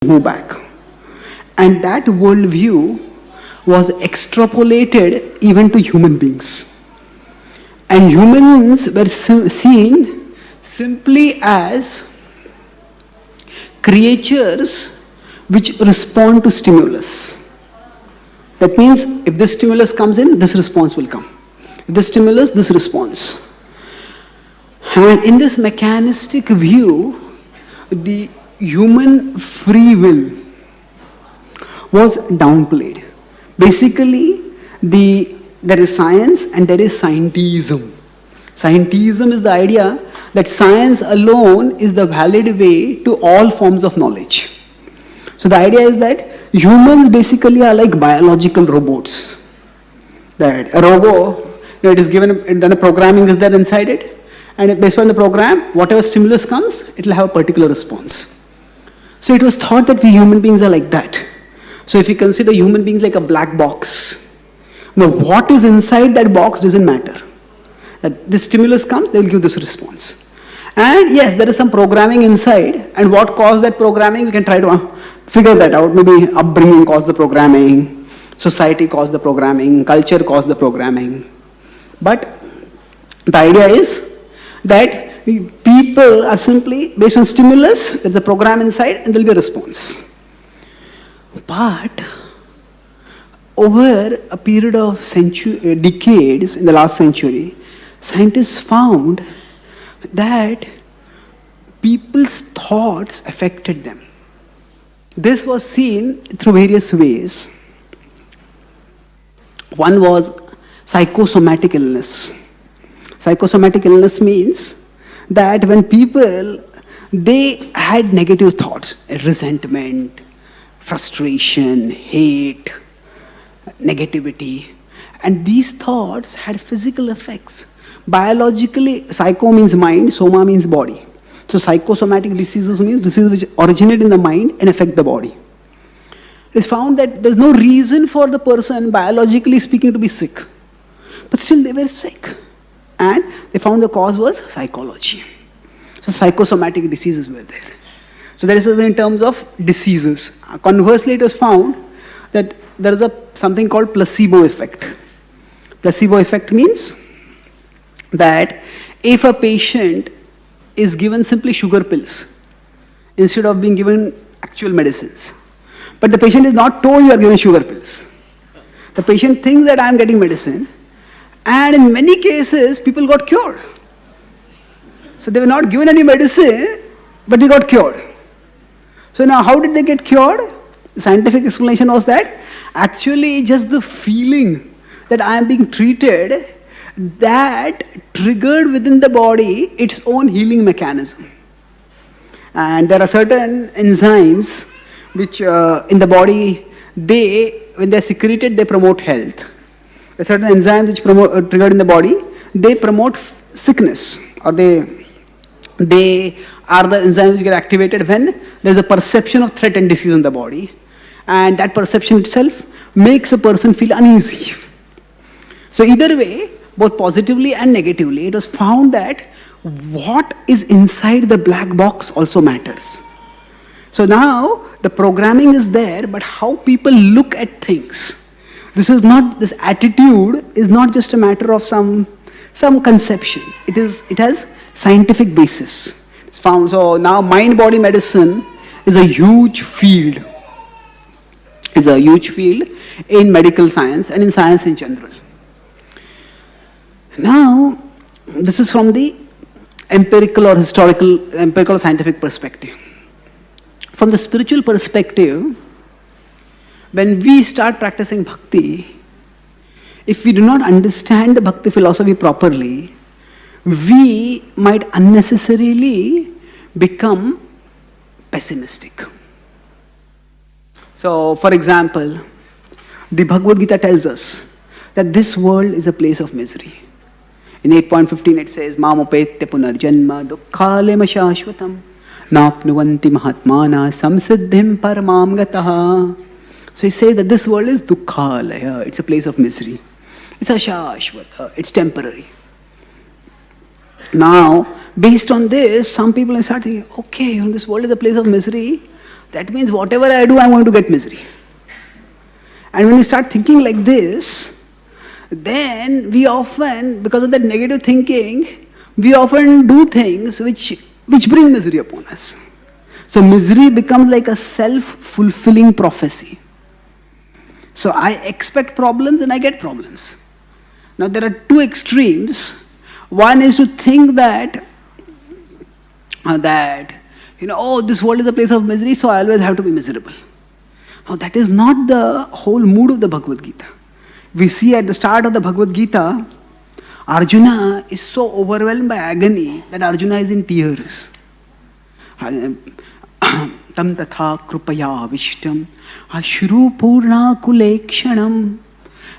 go back. And that worldview was extrapolated even to human beings. And humans were seen simply as creatures which respond to stimulus. That means if this stimulus comes in, this response will come. If this stimulus, this response. And in this mechanistic view, the human free will was downplayed. Basically, there is science and there is scientism. Scientism is the idea that science alone is the valid way to all forms of knowledge. So the idea is that humans basically are like biological robots. That a robot, it is given, then a programming is there inside it, and based on the program, whatever stimulus comes, it will have a particular response. So it was thought that we human beings are like that. So if you consider human beings like a black box, now what is inside that box doesn't matter. That this stimulus comes, they will give this response. And yes, there is some programming inside, and what caused that programming, we can try to figure that out. Maybe upbringing caused the programming, society caused the programming, culture caused the programming. But the idea is that people are simply, based on stimulus, there's a program inside and there'll be a response. But over a period of decades, in the last century, scientists found that people's thoughts affected them. This was seen through various ways. One was psychosomatic illness. Psychosomatic illness means that when people, they had negative thoughts, resentment, frustration, hate, negativity, and these thoughts had physical effects. Biologically, psycho means mind, soma means body. So psychosomatic diseases means diseases which originate in the mind and affect the body. It is found that there is no reason for the person, biologically speaking, to be sick. But still they were sick. And they found the cause was psychology. So psychosomatic diseases were there. So that is in terms of diseases. Conversely, it was found that there is something called placebo effect. Placebo effect means that if a patient is given simply sugar pills instead of being given actual medicines, but the patient is not told you are given sugar pills. The patient thinks that I am getting medicine, and in many cases people got cured. So they were not given any medicine, but they got cured. So now how did they get cured? The scientific explanation was that actually just the feeling that I am being treated, that triggered within the body its own healing mechanism. And there are certain enzymes which in the body, when they are secreted, they promote health. There are certain enzymes which triggered in the body, they promote sickness, or they are the enzymes which get activated when there is a perception of threat and disease in the body. And that perception itself makes a person feel uneasy. So either way, both positively and negatively, it was found that what is inside the black box also matters. So now the programming is there, but how people look at things. This attitude is not just a matter of some conception. It has scientific basis. It's found. So now mind-body medicine is a huge field. Is a huge field in medical science and in science in general. Now, this is from the empirical or scientific perspective. From the spiritual perspective, when we start practicing bhakti, if we do not understand the bhakti philosophy properly, we might unnecessarily become pessimistic. So, for example, the Bhagavad Gita tells us that this world is a place of misery. In 8.15 it says, Mamopetya punarjanma dukkhalema shashvatam napnuvanti mahatmana samsiddhim paramam gataha. So he says that this world is dukkhalaya, it's a place of misery. It's a shashvata, it's temporary. Now, based on this, some people are starting thinking, okay, this world is a place of misery, that means whatever I do, I'm going to get misery. And when we start thinking like this, then we often, because of that negative thinking, we often do things which bring misery upon us. So misery becomes like a self-fulfilling prophecy. So I expect problems and I get problems. Now there are two extremes. One is to think that this world is a place of misery, so I always have to be miserable. Now that is not the whole mood of the Bhagavad Gita. We see at the start of the Bhagavad Gita, Arjuna is so overwhelmed by agony that Arjuna is in tears. Tam tatha krupaya vishtam ashru purna kulekshanam.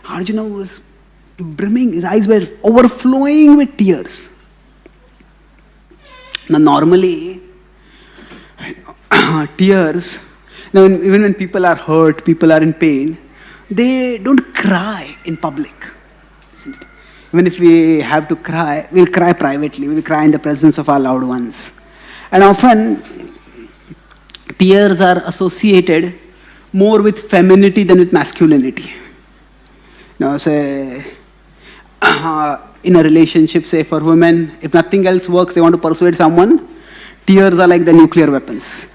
Arjuna was brimming, his eyes were overflowing with tears. Now normally, tears, even when people are hurt, people are in pain, they don't cry in public. Isn't it? Even if we have to cry, we'll cry privately, we'll cry in the presence of our loved ones. And often, tears are associated more with femininity than with masculinity. Say, in a relationship, say for women, if nothing else works, they want to persuade someone, tears are like the nuclear weapons.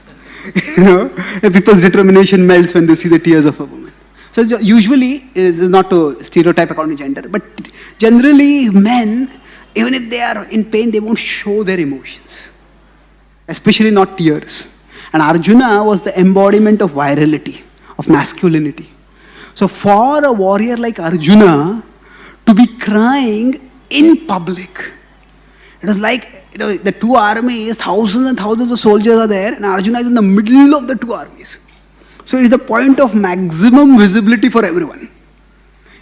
People's determination melts when they see the tears of a woman. So usually, this is not to stereotype according to gender, but generally men, even if they are in pain, they won't show their emotions. Especially not tears. And Arjuna was the embodiment of virility, of masculinity. So for a warrior like Arjuna to be crying in public, it was like, the two armies, thousands and thousands of soldiers are there, and Arjuna is in the middle of the two armies. So it is the point of maximum visibility for everyone.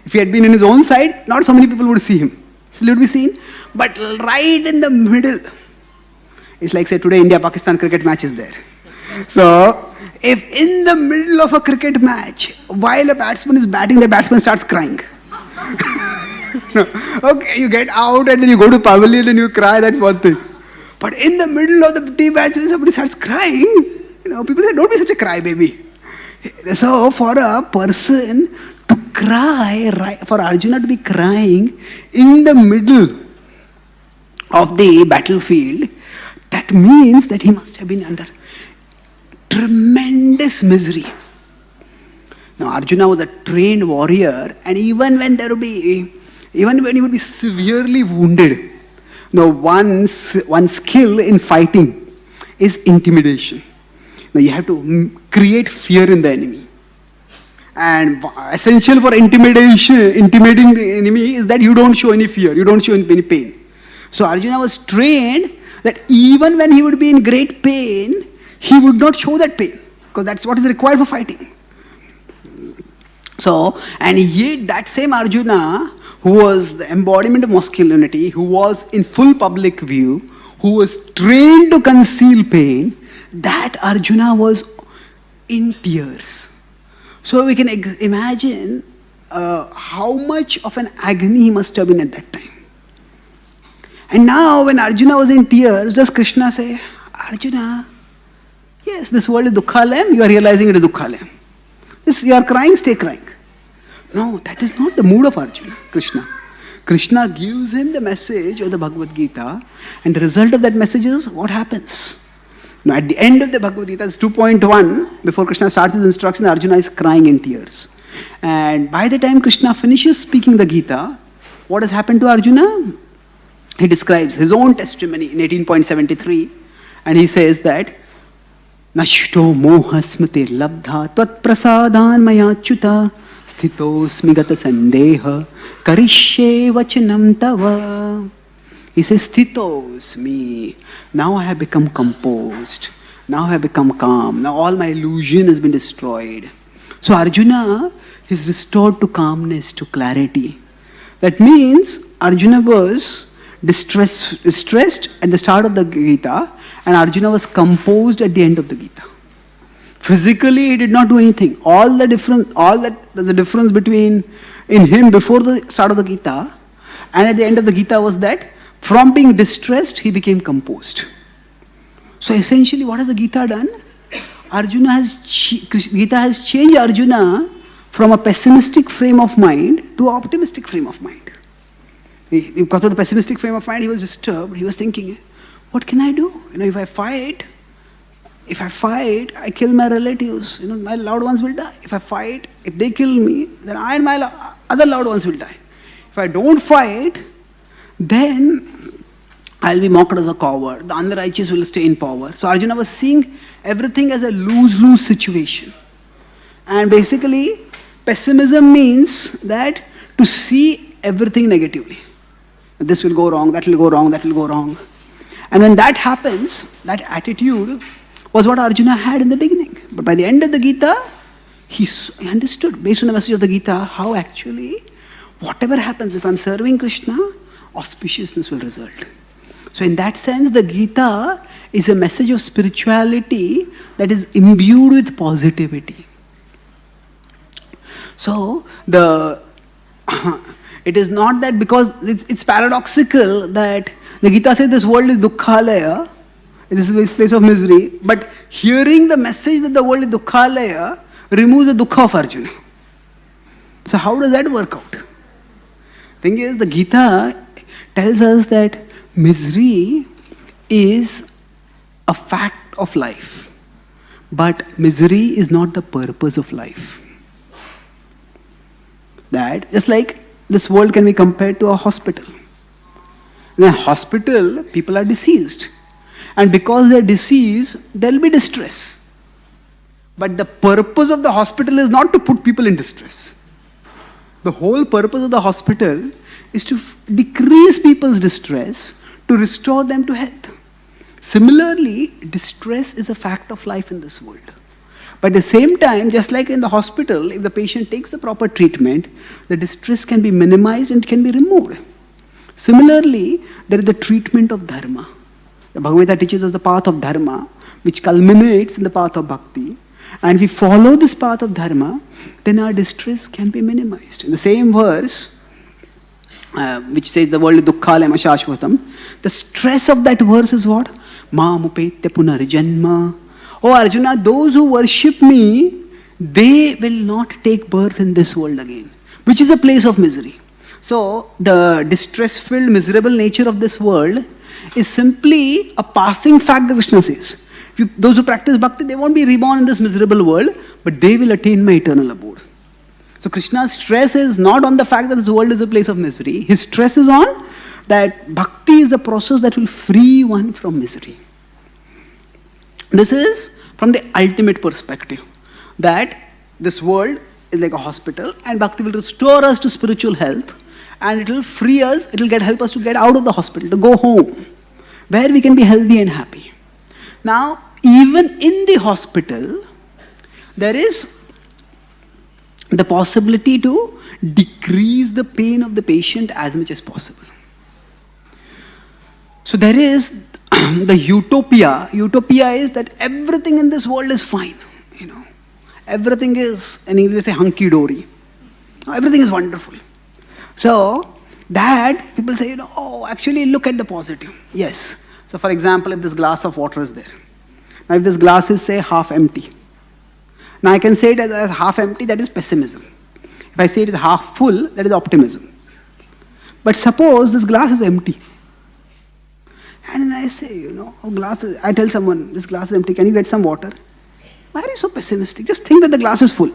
If he had been in his own side, not so many people would see him. Still would be seen, but right in the middle. It's like, say, today India-Pakistan cricket match is there. So, if in the middle of a cricket match, while a batsman is batting, the batsman starts crying. Okay, you get out and then you go to pavilion and you cry, that's one thing. But in the middle of the team match, when somebody starts crying, people say, don't be such a crybaby. So, for a person to cry, for Arjuna to be crying in the middle of the battlefield, that means that he must have been under tremendous misery. Now, Arjuna was a trained warrior, and even when he would be severely wounded, one skill in fighting is intimidation. Now, you have to create fear in the enemy. And essential for intimidating the enemy is that you don't show any fear, you don't show any pain. So Arjuna was trained that even when he would be in great pain, he would not show that pain, because that's what is required for fighting. So, and yet that same Arjuna, who was the embodiment of masculinity, who was in full public view, who was trained to conceal pain, that Arjuna was in tears. So we can imagine how much of an agony he must have been at that time. And now when Arjuna was in tears, does Krishna say, Arjuna, yes, this world is Dukhalayam, you are realizing it is Dukhalayam. You are crying, stay crying. No, that is not the mood of Arjuna, Krishna. Krishna gives him the message of the Bhagavad Gita, and the result of that message is what happens. Now, at the end of the Bhagavad Gita, it's 2.1, before Krishna starts his instruction, Arjuna is crying in tears. And by the time Krishna finishes speaking the Gita, what has happened to Arjuna? He describes his own testimony in 18.73, and he says that Nashto moha smriti labdha tvat prasadan mayachyuta sthitosmi gata sandeha karishye vachanam tava. He says, sthitosmi, now I have become composed, now I have become calm, now all my illusion has been destroyed. So Arjuna is restored to calmness, to clarity. That means Arjuna was distressed at the start of the Gita, and Arjuna was composed at the end of the Gita. Physically, he did not do anything. There's a difference between in him before the start of the Gita and at the end of the Gita was that from being distressed, he became composed. So essentially, what has the Gita done? Gita has changed Arjuna from a pessimistic frame of mind to an optimistic frame of mind. Because of the pessimistic frame of mind, he was disturbed. He was thinking, what can I do? If I fight, I kill my relatives. My loved ones will die. If I fight, if they kill me, then I and my other loved ones will die. If I don't fight, then I'll be mocked as a coward. The unrighteous will stay in power. So Arjuna was seeing everything as a lose-lose situation. And basically, pessimism means that to see everything negatively. This will go wrong, that will go wrong, that will go wrong. And when that happens, that attitude was what Arjuna had in the beginning. But by the end of the Gita, he understood, based on the message of the Gita, how actually, whatever happens, if I'm serving Krishna, auspiciousness will result. So in that sense, the Gita is a message of spirituality that is imbued with positivity. So it is not that, because it's paradoxical that the Gita says this world is dukkhalaya, this is a place of misery, but hearing the message that the world is dukkhalaya removes the dukkha of Arjuna. So how does that work out? Thing is, the Gita tells us that misery is a fact of life, but misery is not the purpose of life. That, just like this world can be compared to a hospital. In a hospital, people are diseased. And because they are diseased, there will be distress. But the purpose of the hospital is not to put people in distress. The whole purpose of the hospital is to decrease people's distress, to restore them to health. Similarly, distress is a fact of life in this world. But at the same time, just like in the hospital, if the patient takes the proper treatment, the distress can be minimized and can be removed. Similarly, there is the treatment of dharma. The Bhagavad Gita teaches us the path of dharma, which culminates in the path of bhakti. And if we follow this path of dharma, then our distress can be minimized. In the same verse, which says the world is dukkhalaya shashvatam, the stress of that verse is what? Mamupetya punarjanma. Oh Arjuna, those who worship me, they will not take birth in this world again, which is a place of misery. So the distress-filled, miserable nature of this world is simply a passing fact that Krishna says. Those who practice bhakti, they won't be reborn in this miserable world, but they will attain my eternal abode. So Krishna's stress is not on the fact that this world is a place of misery. His stress is on that bhakti is the process that will free one from misery. This is from the ultimate perspective, that this world is like a hospital and bhakti will restore us to spiritual health, and it will free us, it will help us to get out of the hospital, to go home, where we can be healthy and happy. Now, even in the hospital, there is the possibility to decrease the pain of the patient as much as possible. So there is the utopia. Utopia is that everything in this world is fine. Everything is, in English they say hunky-dory. Everything is wonderful. So that people say, actually look at the positive. Yes. So for example, if this glass of water is there. Now if this glass is, say, half empty. Now I can say it as half empty, that is pessimism. If I say it is half full, that is optimism. But suppose this glass is empty. And then I say, I tell someone, this glass is empty, can you get some water? Why are you so pessimistic? Just think that the glass is full.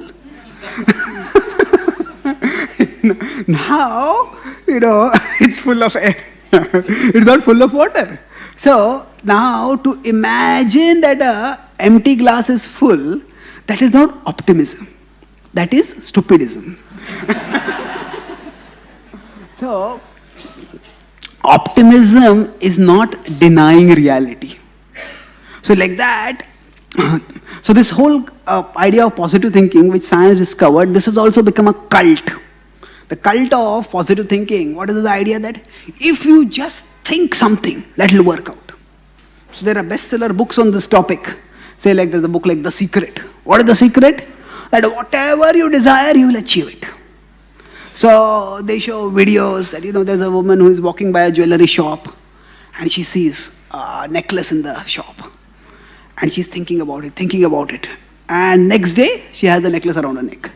Now, it's full of air. It's not full of water. So, now to imagine that an empty glass is full, that is not optimism. That is stupidism. So, optimism is not denying reality. So like that, so this whole idea of positive thinking, which science discovered, this has also become a cult. The cult of positive thinking. What is the idea that if you just think something, that will work out. So there are bestseller books on this topic. Say like there's a book like The Secret. What is the secret? That whatever you desire, you will achieve it. So they show videos that, there's a woman who is walking by a jewelry shop and she sees a necklace in the shop. And she's thinking about it. And next day, she has the necklace around her neck.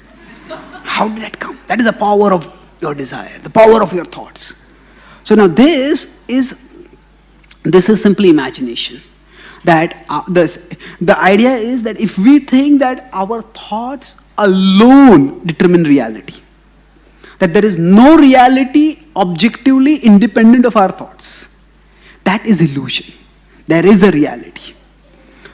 How did that come? That is the power of your desire, the power of your thoughts. So now this is simply imagination. That the idea is that if we think that our thoughts alone determine reality, that there is no reality objectively independent of our thoughts, that is illusion. There is a reality.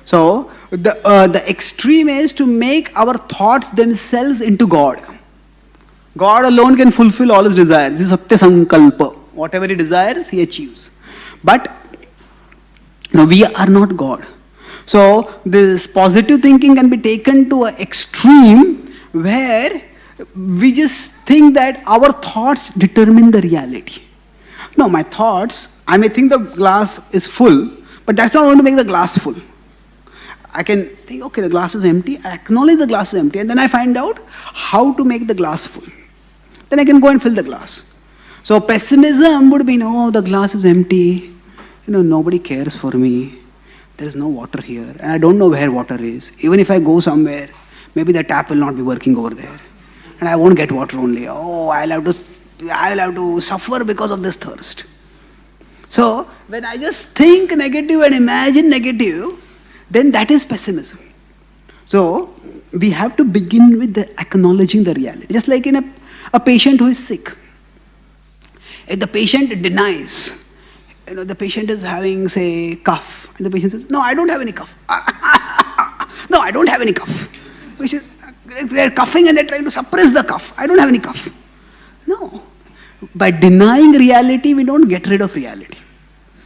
So the extreme is to make our thoughts themselves into God. God alone can fulfill all his desires. This is Satya Sankalpa. Whatever he desires, he achieves. But no, we are not God. So this positive thinking can be taken to an extreme where we just think that our thoughts determine the reality. No, my thoughts, I may think the glass is full, but that's not going to make the glass full. I can think, okay, the glass is empty. I acknowledge the glass is empty, and then I find out how to make the glass full. Then I can go and fill the glass. So pessimism would be, no, the glass is empty. Nobody cares for me. There is no water here, and I don't know where water is. Even if I go somewhere, maybe the tap will not be working over there, and I won't get water only. Oh, I'll have to suffer because of this thirst. So when I just think negative and imagine negative, then that is pessimism. So we have to begin with acknowledging the reality. Just like in a patient who is sick. If the patient denies, the patient is having, say, cough, and the patient says, no, I don't have any cough. No, I don't have any cough. They're coughing and they're trying to suppress the cough. I don't have any cough. No. By denying reality, we don't get rid of reality.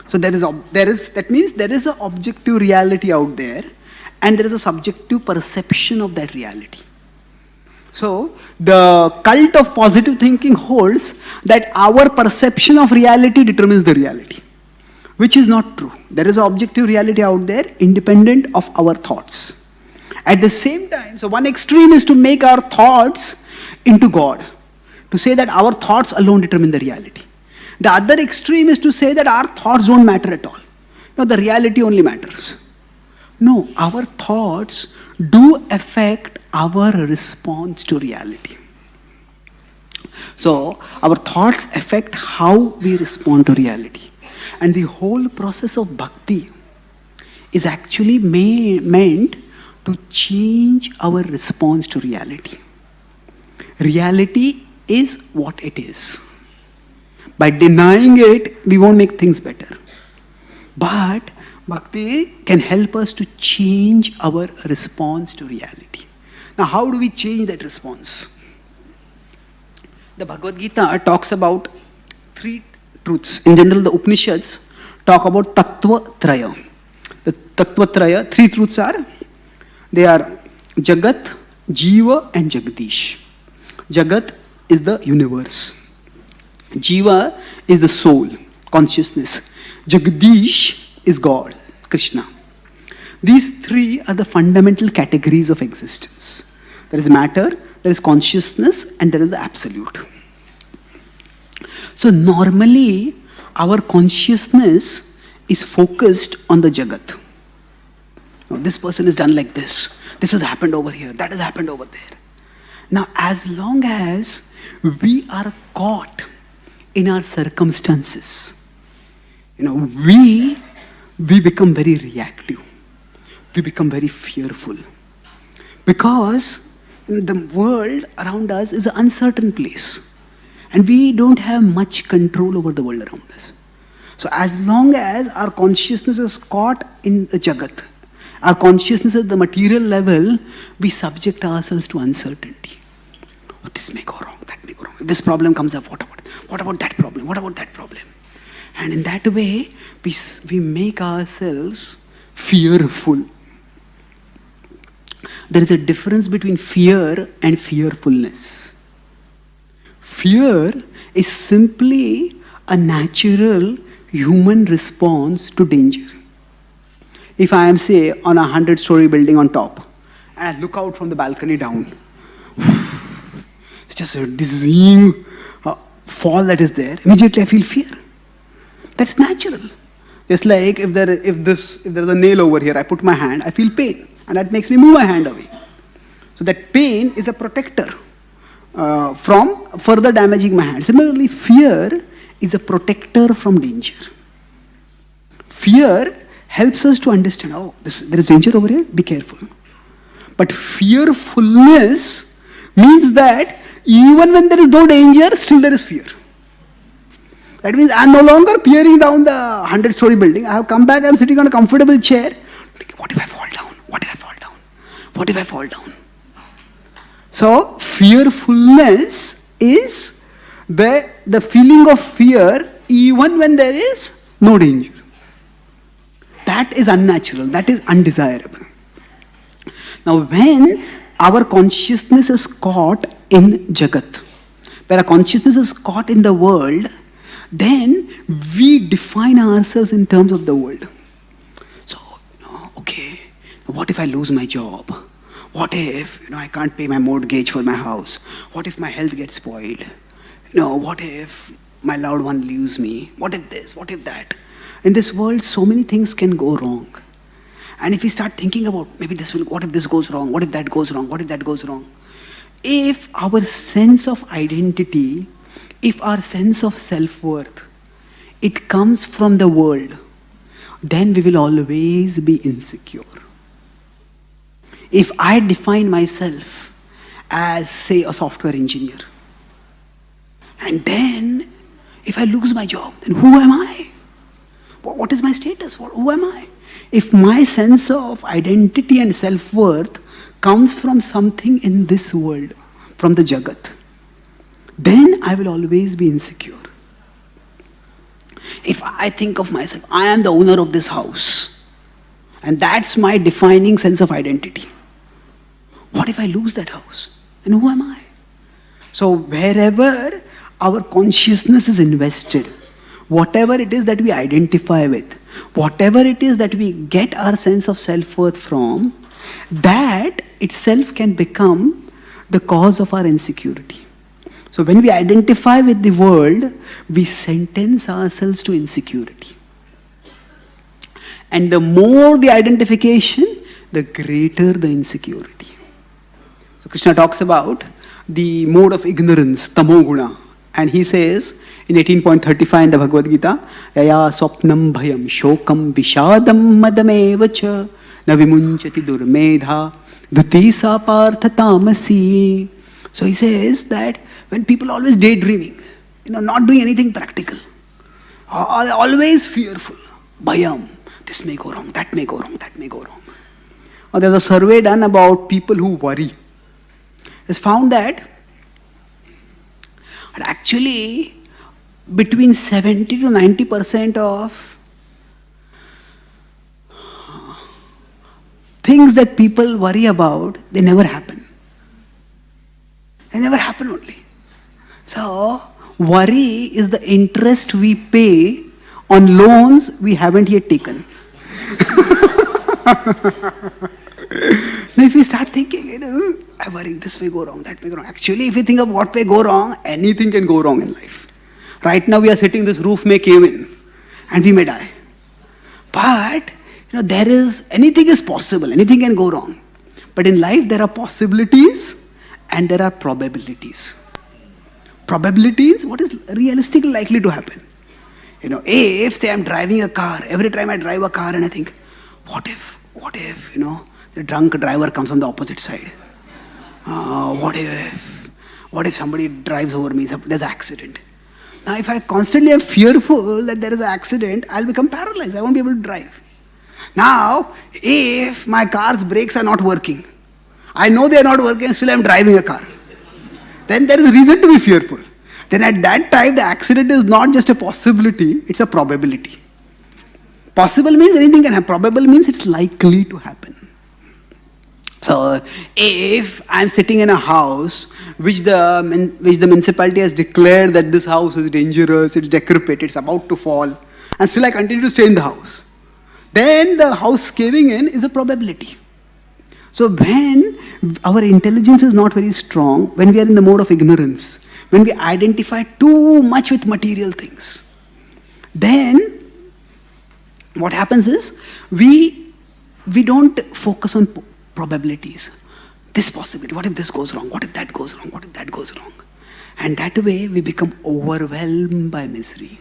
So that means there is an objective reality out there, and there is a subjective perception of that reality. So the cult of positive thinking holds that our perception of reality determines the reality, which is not true. There is an objective reality out there independent of our thoughts. At the same time, so one extreme is to make our thoughts into God, to say that our thoughts alone determine the reality. The other extreme is to say that our thoughts don't matter at all. No, the reality only matters. No, our thoughts do affect our response to reality. So, our thoughts affect how we respond to reality. And the whole process of bhakti is actually meant to change our response to reality. Reality is what it is. By denying it, we won't make things better. But bhakti can help us to change our response to reality. Now, how do we change that response? The Bhagavad Gita talks about 3 truths. In general, the Upanishads talk about Tattva Traya. The Tattva Traya, 3 truths they are Jagat, Jiva and Jagdish. Jagat is the universe. Jiva is the soul, consciousness. Jagdish is God, Krishna. These 3 are the fundamental categories of existence. There is matter, there is consciousness, and there is the absolute. So normally, our consciousness is focused on the Jagat. Now, this person is done like this. This has happened over here. That has happened over there. Now, as long as we are caught in our circumstances, we become very reactive. We become very fearful. Because the world around us is an uncertain place. And we don't have much control over the world around us. So as long as our consciousness is caught in the Jagat, our consciousness at the material level, we subject ourselves to uncertainty. Oh, this may go wrong, that may go wrong. If this problem comes up, what about that problem? What about that problem? And in that way, we make ourselves fearful. There is a difference between fear and fearfulness. Fear is simply a natural human response to danger. If I am, say, on a 100-story building on top, and I look out from the balcony down, it's just a dizzying fall that is there. Immediately I feel fear. That's natural. Just like if there's a nail over here, I put my hand, I feel pain, and that makes me move my hand away. So that pain is a protector from further damaging my hand. Similarly, fear is a protector from danger. Fear helps us to understand, oh, there is danger over here, be careful. But fearfulness means that even when there is no danger, still there is fear. That means I am no longer peering down the 100-story building. I have come back, I am sitting on a comfortable chair, thinking, what if I fall down? What if I fall down? What if I fall down? So, fearfulness is the feeling of fear even when there is no danger. That is unnatural, that is undesirable. Now, when our consciousness is caught in Jagat, where our consciousness is caught in the world, then we define ourselves in terms of the world. So, okay, what if I lose my job? What if, I can't pay my mortgage for my house? What if my health gets spoiled? What if my loved one leaves me? What if this? What if that? In this world, so many things can go wrong. And if we start thinking about, what if this goes wrong? What if that goes wrong? What if that goes wrong? If our sense of identity, if our sense of self-worth, it comes from the world, then we will always be insecure. If I define myself as, say, a software engineer, and then if I lose my job, then who am I? What is my status? Who am I? If my sense of identity and self-worth comes from something in this world, from the Jagat, then I will always be insecure. If I think of myself, I am the owner of this house, and that's my defining sense of identity. What if I lose that house? Then who am I? So wherever our consciousness is invested, whatever it is that we identify with, whatever it is that we get our sense of self-worth from, that itself can become the cause of our insecurity. So when we identify with the world, we sentence ourselves to insecurity. And the more the identification, the greater the insecurity. So Krishna talks about the mode of ignorance, tamoguna. And he says in 18.35 in the Bhagavad Gita, Yaya swapnam bhayam shokam vishadam madamevacha na vimunchati durmedha dhuti sa partha tamasi. So he says that when people are always daydreaming, not doing anything practical, always fearful, bhayam, this may go wrong, that may go wrong, that may go wrong. Now there's a survey done about people who worry. It's found that actually between 70 to 90% of things that people worry about, they never happen. They never happen only. So, worry is the interest we pay on loans we haven't yet taken. Now if we start thinking, I worry, this may go wrong, that may go wrong. Actually, if you think of what may go wrong, anything can go wrong in life. Right now we are sitting, this roof may cave in and we may die. But, anything is possible, anything can go wrong. But in life there are possibilities and there are probabilities. Probabilities, what is realistically likely to happen? If say I'm driving a car, every time I drive a car and I think, what if, the drunk driver comes from the opposite side? What if somebody drives over me, there's an accident? Now if I constantly am fearful that there is an accident, I'll become paralyzed, I won't be able to drive. Now, if my car's brakes are not working, I know they are not working, still I'm driving a car, then there is reason to be fearful. Then at that time, the accident is not just a possibility, it's a probability. Possible means anything can happen. Probable means it's likely to happen. So, if I'm sitting in a house which the municipality has declared that this house is dangerous, it's decrepit, it's about to fall, and still I continue to stay in the house, then the house caving in is a probability. So when our intelligence is not very strong, when we are in the mode of ignorance, when we identify too much with material things, then what happens is, we don't focus on probabilities. This possibility, what if this goes wrong? What if that goes wrong? What if that goes wrong? And that way we become overwhelmed by misery.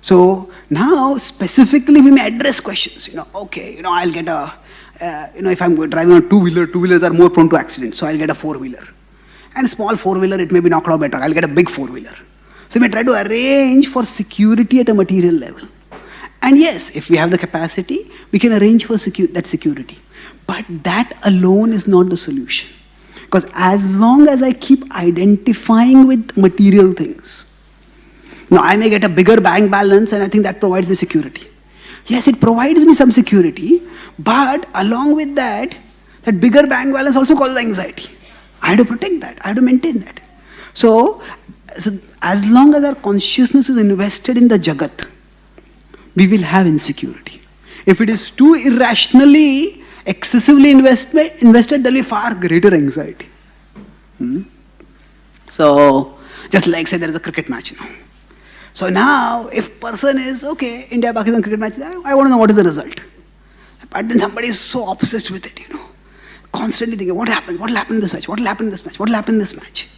So now specifically we may address questions, okay, I'll get a, if I'm driving a two-wheeler, two-wheelers are more prone to accidents, so I'll get a four-wheeler. And a small four-wheeler, it may be knocked out better, I'll get a big four-wheeler. So we may try to arrange for security at a material level. And yes, if we have the capacity, we can arrange for that security. But that alone is not the solution. Because as long as I keep identifying with material things, now I may get a bigger bank balance and I think that provides me security. Yes, it provides me some security, but along with that, that bigger bank balance also causes anxiety. I have to protect that, I have to maintain that. So as long as our consciousness is invested in the Jagat, we will have insecurity. If it is too irrationally, excessively invested, there will be far greater anxiety. So, just like say there is a cricket match now. So now, if person is, okay, India-Pakistan cricket match, I want to know what is the result. But then somebody is so obsessed with it, constantly thinking, what happened? What will happen in this match? What will happen in this match? What will happen in this match?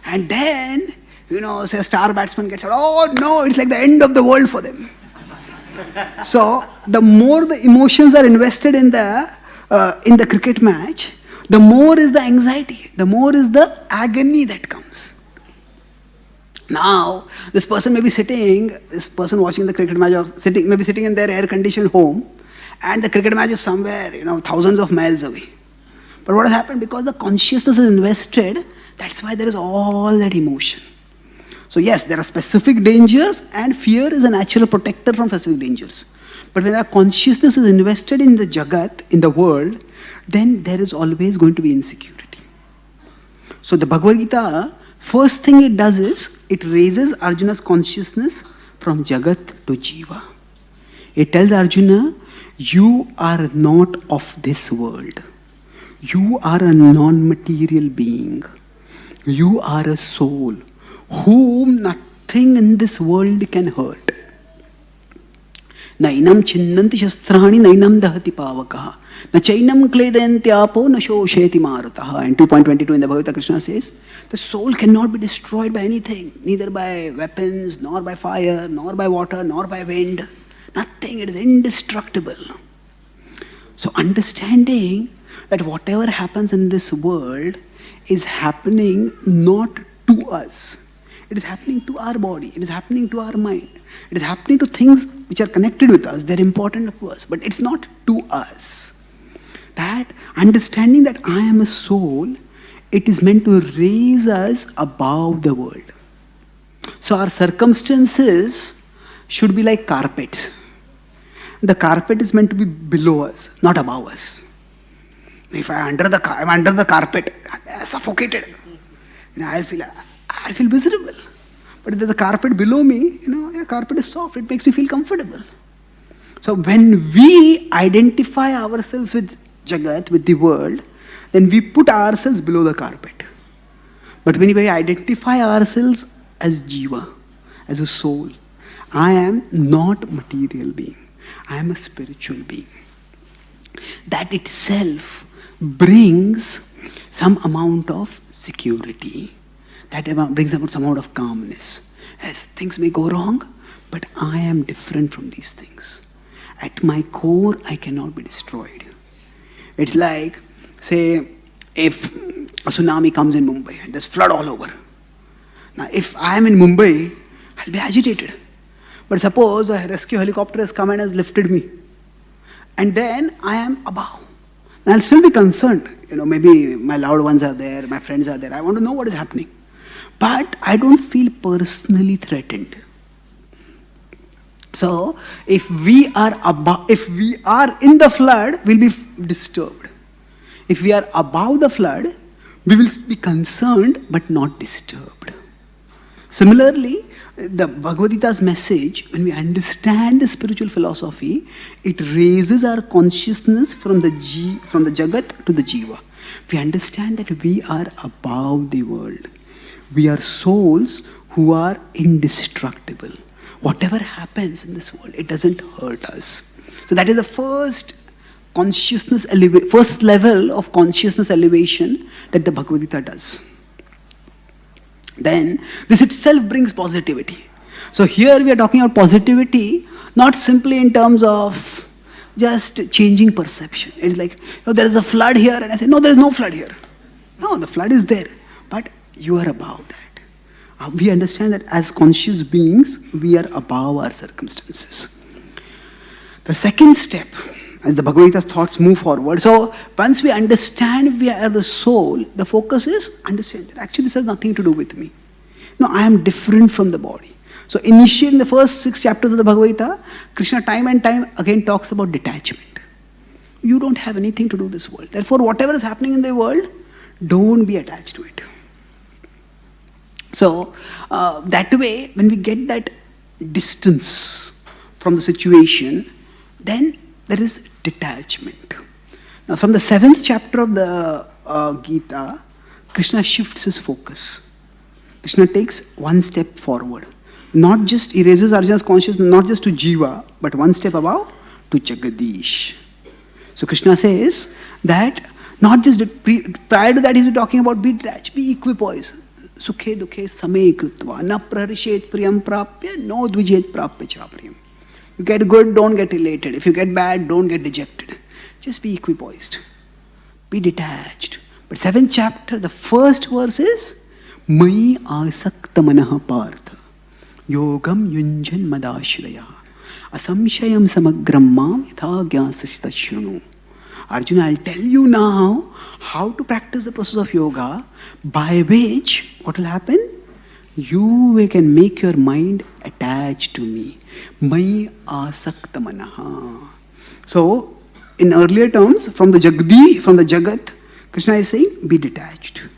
And then, say a star batsman gets out, oh no, it's like the end of the world for them. So, the more the emotions are invested in the cricket match, the more is the anxiety, the more is the agony that comes. Now, this person watching the cricket match or maybe sitting in their air-conditioned home, and the cricket match is somewhere, thousands of miles away. But what has happened? Because the consciousness is invested, that's why there is all that emotion. So yes, there are specific dangers, and fear is a natural protector from specific dangers. But when our consciousness is invested in the Jagat, in the world, then there is always going to be insecurity. So the Bhagavad Gita, first thing it does is, it raises Arjuna's consciousness from Jagat to Jiva. It tells Arjuna, you are not of this world. You are a non-material being. You are a soul whom nothing in this world can hurt. Nainam chinnanti shastrani nainam dahati pavakaha na chainam kledayanti apo na shosheti marutaha. And 2.22 in the Bhagavad Gita, Krishna says, the soul cannot be destroyed by anything, neither by weapons, nor by fire, nor by water, nor by wind. Nothing, it is indestructible. So understanding that whatever happens in this world is happening not to us. It is happening to our body. It is happening to our mind. It is happening to things which are connected with us. They're important to us, but it's not to us. That understanding that I am a soul, it is meant to raise us above the world. So our circumstances should be like carpets. The carpet is meant to be below us, not above us. If I'm under the carpet, I'm suffocated. I'll feel miserable. But if there's a carpet below me, carpet is soft. It makes me feel comfortable. So when we identify ourselves with Jagat, with the world, then we put ourselves below the carpet. But when we identify ourselves as Jiva, as a soul, I am not a material being. I am a spiritual being. That itself brings some amount of security. That brings about some amount of calmness. Yes, things may go wrong, but I am different from these things. At my core, I cannot be destroyed. It's like, say, if a tsunami comes in Mumbai, and there's flood all over. Now, if I am in Mumbai, I'll be agitated. But suppose a rescue helicopter has come and has lifted me. And then I am above. Now, I'll still be concerned. Maybe my loved ones are there, my friends are there. I want to know what is happening. But I don't feel personally threatened. So, if we are in the flood, we'll be disturbed. If we are above the flood, we will be concerned but not disturbed. Similarly, the Bhagavad Gita's message, when we understand the spiritual philosophy, it raises our consciousness from the Jagat to the Jiva. We understand that we are above the world. We are souls who are indestructible. whatever happens in this world, it doesn't hurt us. So that is the first first level of consciousness elevation that the Bhagavad Gita does. Then this itself brings positivity. So here we are talking about positivity, not simply in terms of just changing perception. It's like, there is a flood here, and I say, no, there is no flood here. No, the flood is there, but you are above that. We understand that as conscious beings, we are above our circumstances. The second step, as the Bhagavad Gita's thoughts move forward, so once we understand we are the soul, the focus is understand that actually this has nothing to do with me. No, I am different from the body. So initially in the first 6 chapters of the Bhagavad Gita, Krishna time and time again talks about detachment. You don't have anything to do with this world. Therefore, whatever is happening in the world, don't be attached to it. So that way, when we get that distance from the situation, then there is detachment. Now from the 7th chapter of the Gita, Krishna shifts his focus. Krishna takes one step forward. Not just erases Arjuna's consciousness, not just to Jiva, but one step above to Jagadish. So Krishna says that not just prior to that he's talking about be detached, be equipoised. Sukhe dukhe same krutva, na prarishet priyam prapya, no dvijet prapya cha priyam. You get good, don't get elated. If you get bad, don't get dejected. Just be equipoised. Be detached. But 7th chapter, the first verse is Mai asakta manaha partha yogam yunjan madashraya asamshayam samagram mam yatha gyasasita shrunu. Arjuna, I'll tell you now how to practice the process of yoga, by which, what will happen? You can make your mind attached to me. Mai asakta manaha. So, in earlier terms, from the Jagat, Krishna is saying, be detached.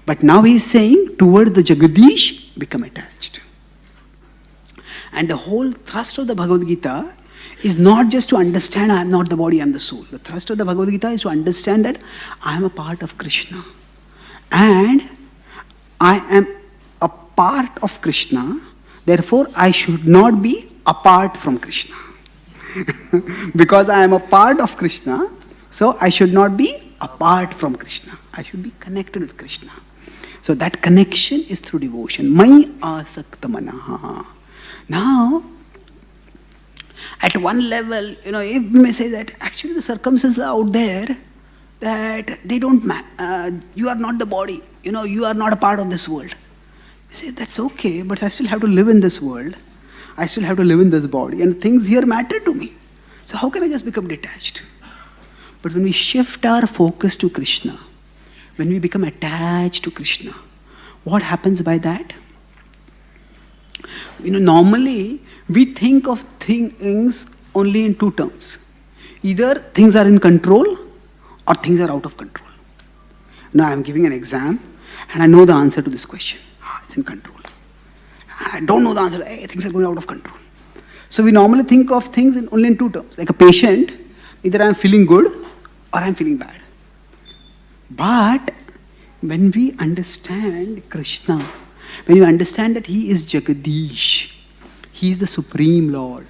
But now he is saying, toward the Jagadish, become attached. And the whole thrust of the Bhagavad Gita is not just to understand I am not the body, I am the soul. The thrust of the Bhagavad Gita is to understand that I am a part of Krishna. And I am a part of Krishna, therefore I should not be apart from Krishna. Because I am a part of Krishna, so I should not be apart from Krishna. I should be connected with Krishna. So that connection is through devotion. Mai asakta manaha. Now, at one level, if we may say that actually the circumstances are out there that they don't matter. You are not the body. You are not a part of this world. You say, that's okay, but I still have to live in this world. I still have to live in this body. And things here matter to me. So how can I just become detached? But when we shift our focus to Krishna, when we become attached to Krishna, what happens by that? Normally, we think of things only in 2 terms. Either things are in control or things are out of control. Now I am giving an exam and I know the answer to this question. It's in control. I don't know the answer. Hey, things are going out of control. So we normally think of things only in 2 terms. Like a patient, either I am feeling good or I am feeling bad. But when we understand Krishna, when you understand that he is Jagadish, he is the Supreme Lord,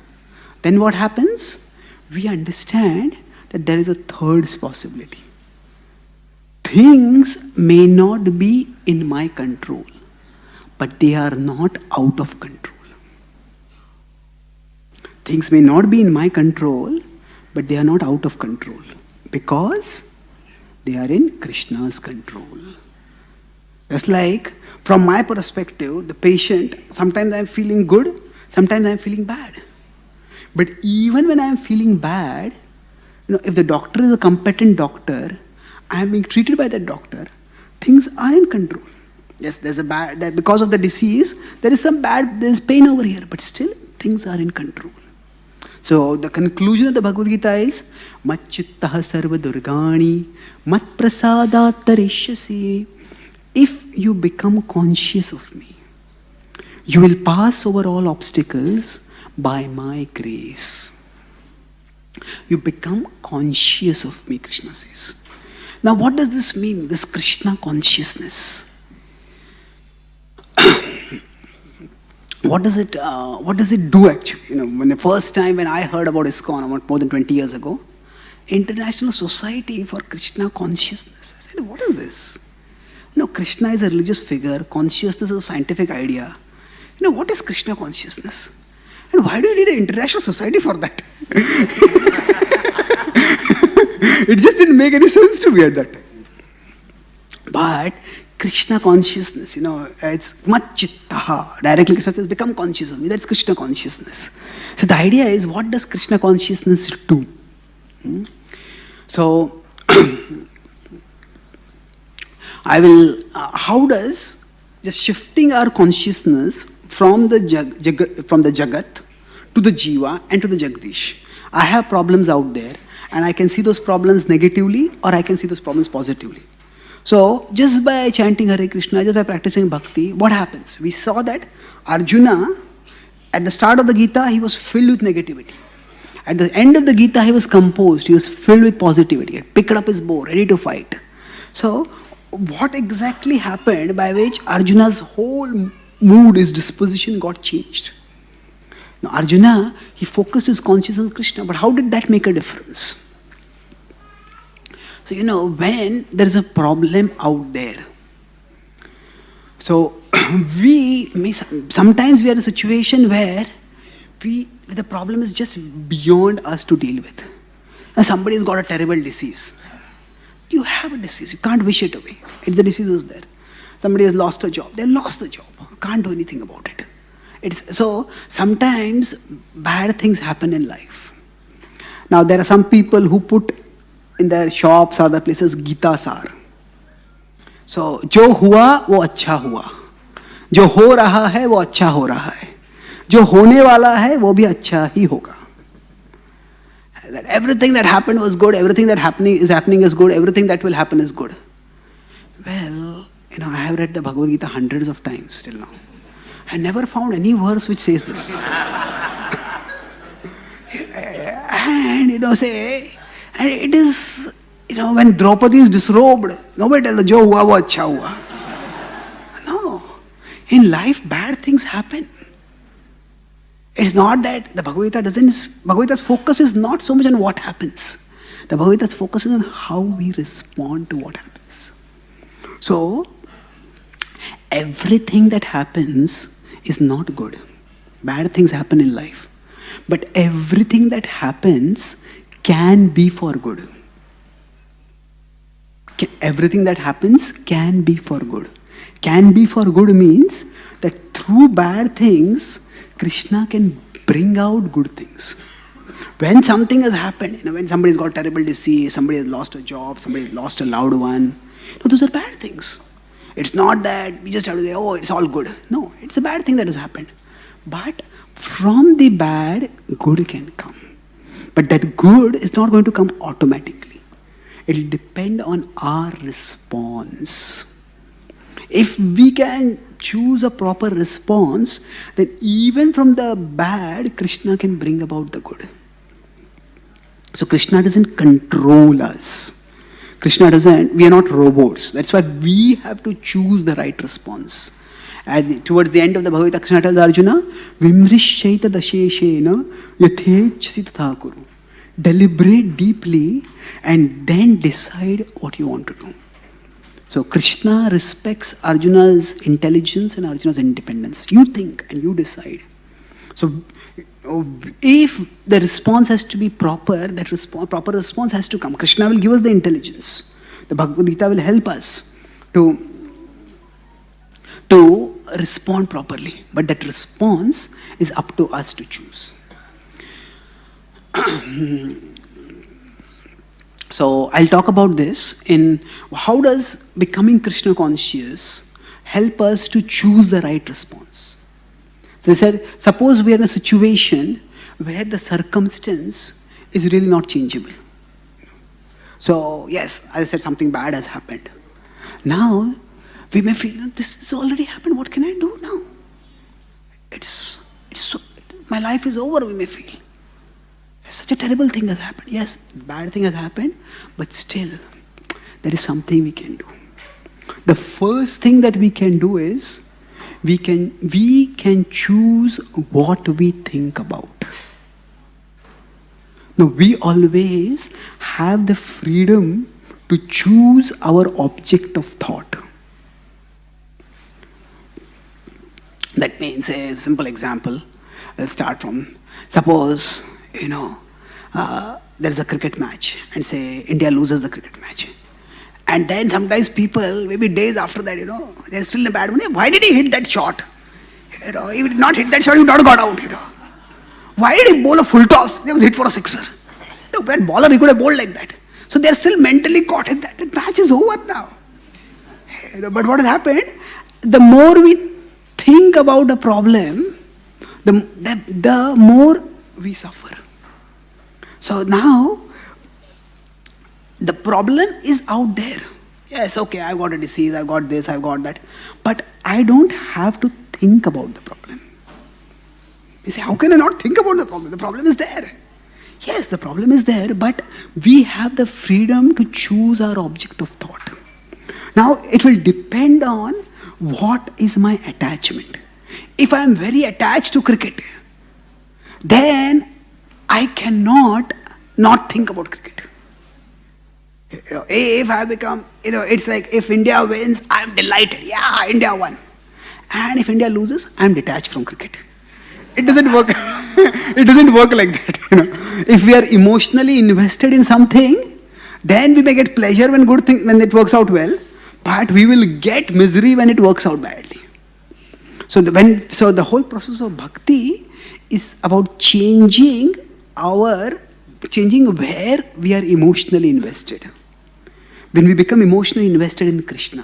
then what happens? We understand that there is a third possibility. Things may not be in my control, but they are not out of control. Things may not be in my control, but they are not out of control, because they are in Krishna's control. Just like, from my perspective, the patient, sometimes I am feeling good, sometimes I am feeling bad. But even when I am feeling bad, if the doctor is a competent doctor, I am being treated by that doctor, things are in control. Yes, there's because of the disease, there is pain over here, but still things are in control. So the conclusion of the Bhagavad Gita is, Macchittaha sarva durgani, mat prasadat tarishyasi. If you become conscious of me, you will pass over all obstacles by my grace. You become conscious of me, Krishna says. Now what does this mean, this Krishna consciousness? what does it do actually? When the first time when I heard about ISKCON, about more than 20 years ago, International Society for Krishna Consciousness. I said, what is this? Krishna is a religious figure, consciousness is a scientific idea. What is Krishna consciousness? And why do you need an international society for that? It just didn't make any sense to me at that time. But Krishna consciousness, it's matchittaha. Directly Krishna says, become conscious of me. That's Krishna consciousness. So the idea is, what does Krishna consciousness do? So, how does just shifting our consciousness from the Jagat to the Jiva and to the Jagdish. I have problems out there, and I can see those problems negatively, or I can see those problems positively. So, just by chanting Hare Krishna, just by practicing Bhakti, what happens? We saw that Arjuna, at the start of the Gita, he was filled with negativity. At the end of the Gita, he was composed, he was filled with positivity. He had picked up his bow, ready to fight. So, what exactly happened by which Arjuna's whole mood, his disposition got changed? Now, Arjuna, he focused his consciousness on Krishna, but how did that make a difference? So, when there is a problem out there, so sometimes we are in a situation where the problem is just beyond us to deal with. Now, somebody has got a terrible disease. You have a disease, you can't wish it away. The disease is there. Somebody has lost a job, they lost the job. Can't do anything about it. So sometimes bad things happen in life. Now there are some people who put in their shops or other places Gita Sar. So, जो हुआ वो अच्छा हुआ, जो हो रहा है वो अच्छा हो रहा है, जो होने वाला है वो भी अच्छा ही होगा. That everything that happened was good, everything that is happening is good, everything that will happen is good. Well, I have read the Bhagavad Gita hundreds of times till now. I never found any verse which says this. And it is, when Draupadi is disrobed, nobody tells, jo hua wo acha hua. No. In life, bad things happen. It's not that the Bhagavad Gita's focus is not so much on what happens. The Bhagavad Gita's focus is on how we respond to what happens. So, everything that happens is not good. Bad things happen in life. But everything that happens can be for good. Everything that happens can be for good. Can be for good means that through bad things, Krishna can bring out good things. When something has happened, when somebody's got a terrible disease, somebody has lost a job, somebody has lost a loved one, those are bad things. It's not that we just have to say, oh, it's all good. No, it's a bad thing that has happened. But from the bad, good can come. But that good is not going to come automatically. It will depend on our response. If we can choose a proper response, then even from the bad, Krishna can bring about the good. So Krishna doesn't control us. We are not robots. That's why we have to choose the right response. And towards the end of the Bhagavad Gita, Krishna tells Arjuna, Vimrishaita dasheshena yathechasi tatha kuru. Deliberate deeply and then decide what you want to do. So Krishna respects Arjuna's intelligence and Arjuna's independence. You think and you decide. So if the response has to be proper, proper response has to come. Krishna will give us the intelligence. The Bhagavad Gita will help us to respond properly. But that response is up to us to choose. So I'll talk about this in how does becoming Krishna conscious help us to choose the right response. So I said, suppose we are in a situation where the circumstance is really not changeable. So yes, as I said, something bad has happened. Now we may feel, this has already happened, what can I do now? My life is over, we may feel. Such a terrible thing has happened. Yes, bad thing has happened, but still, there is something we can do. The first thing that we can do is, we can choose what we think about. Now, we always have the freedom to choose our object of thought. That means, a simple example, let's start from, suppose, there is a cricket match and say India loses the cricket match. And then sometimes people, maybe days after that, they're still in a bad mood. Why did he hit that shot? If he did not hit that shot, he would not have got out. Why did he bowl a full toss? He was hit for a sixer. That bowler, he could have bowled like that. So they're still mentally caught in that. The match is over now. But what has happened? The more we think about a problem, the more we suffer. So now, the problem is out there. Yes, okay, I've got a disease, I've got this, I've got that. But I don't have to think about the problem. You say, how can I not think about the problem? The problem is there. Yes, the problem is there, but we have the freedom to choose our object of thought. Now, it will depend on what is my attachment. If I am very attached to cricket, then I cannot not think about cricket. If I become, it's like if India wins, I'm delighted. Yeah, India won. And if India loses, I'm detached from cricket. It doesn't work. It doesn't work like that. If we are emotionally invested in something, then we may get pleasure when when it works out well, but we will get misery when it works out badly. So the whole process of bhakti is about changing where we are emotionally invested. When we become emotionally invested in Krishna,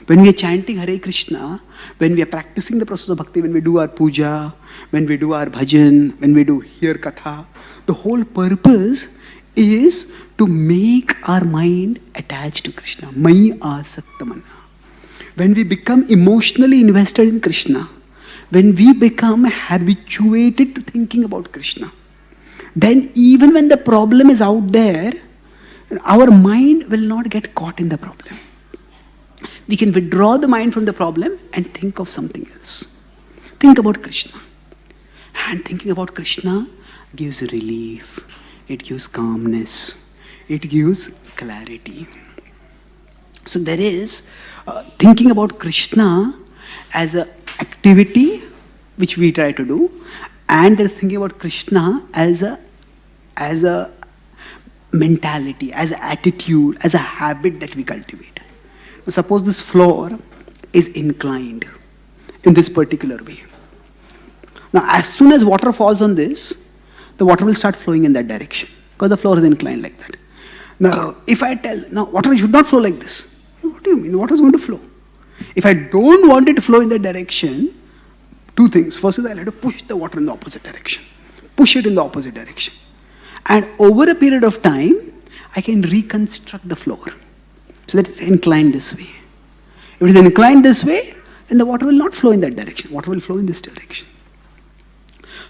when we are chanting Hare Krishna, when we are practicing the process of bhakti, when we do our puja, when we do our bhajan, when we do hear katha, the whole purpose is to make our mind attached to Krishna. Mai asakta mana. When we become emotionally invested in Krishna, when we become habituated to thinking about Krishna, then even when the problem is out there, our mind will not get caught in the problem. We can withdraw the mind from the problem and think of something else. Think about Krishna. And thinking about Krishna gives relief. It gives calmness. It gives clarity. So there is thinking about Krishna as an activity which we try to do, and there is thinking about Krishna as a mentality, as an attitude, as a habit that we cultivate. Now, suppose this floor is inclined in this particular way. Now, as soon as water falls on this, the water will start flowing in that direction because the floor is inclined like that. Now, if I tell, no, water should not flow like this. What do you mean? The water is going to flow. If I don't want it to flow in that direction, two things. First is I'll have to push the water in the opposite direction. Push it in the opposite direction. And over a period of time, I can reconstruct the floor. So that it's inclined this way. If it is inclined this way, then the water will not flow in that direction. Water will flow in this direction.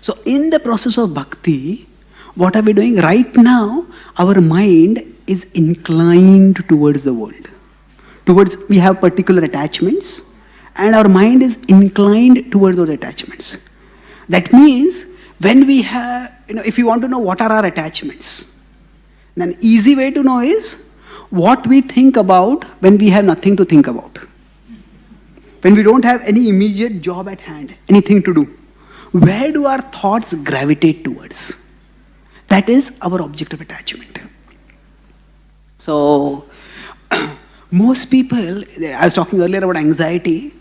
So in the process of bhakti, what are we doing? Right now, our mind is inclined towards the world. We have particular attachments, and our mind is inclined towards those attachments. That means when we have, if you want to know what are our attachments, an easy way to know is what we think about when we have nothing to think about. When we don't have any immediate job at hand, anything to do, where do our thoughts gravitate towards? That is our object of attachment. So, most people, I was talking earlier about anxiety.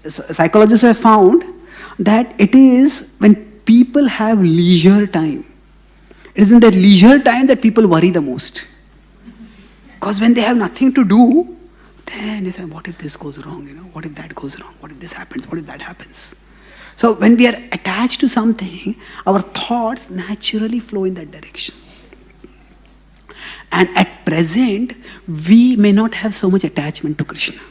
Psychologists have found that it is when people have leisure time. It is in that leisure time that people worry the most. Because when they have nothing to do, then they say, what if this goes wrong? What if that goes wrong? What if this happens? What if that happens? So when we are attached to something, our thoughts naturally flow in that direction. And at present, we may not have so much attachment to Krishna.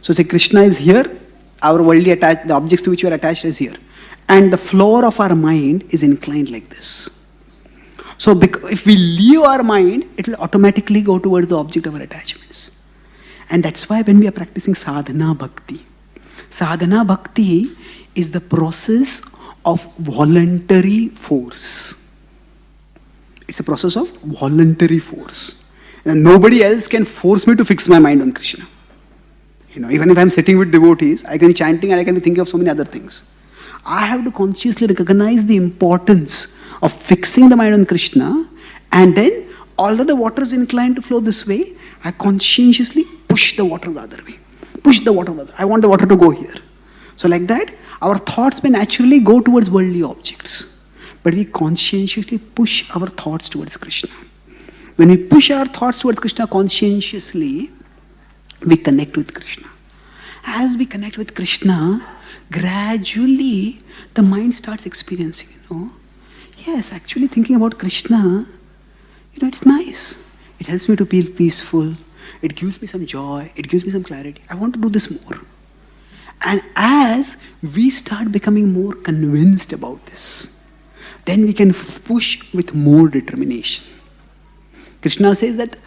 So say Krishna is here, our worldly attached, the objects to which we are attached is here. And the floor of our mind is inclined like this. So if we leave our mind, it will automatically go towards the object of our attachments. And that's why when we are practicing sadhana bhakti, Sadhana bhakti is the process of voluntary force. It's a process of voluntary force. And nobody else can force me to fix my mind on Krishna. Even if I'm sitting with devotees, I can be chanting and I can be thinking of so many other things. I have to consciously recognize the importance of fixing the mind on Krishna, and then, although the water is inclined to flow this way, I conscientiously push the water the other way. Push the water the other way. I want the water to go here. So like that, our thoughts may naturally go towards worldly objects, but we conscientiously push our thoughts towards Krishna. When we push our thoughts towards Krishna conscientiously, we connect with Krishna. As we connect with Krishna, gradually the mind starts experiencing, yes, actually thinking about Krishna, it's nice. It helps me to feel peaceful. It gives me some joy. It gives me some clarity. I want to do this more. And as we start becoming more convinced about this, then we can push with more determination. Krishna says that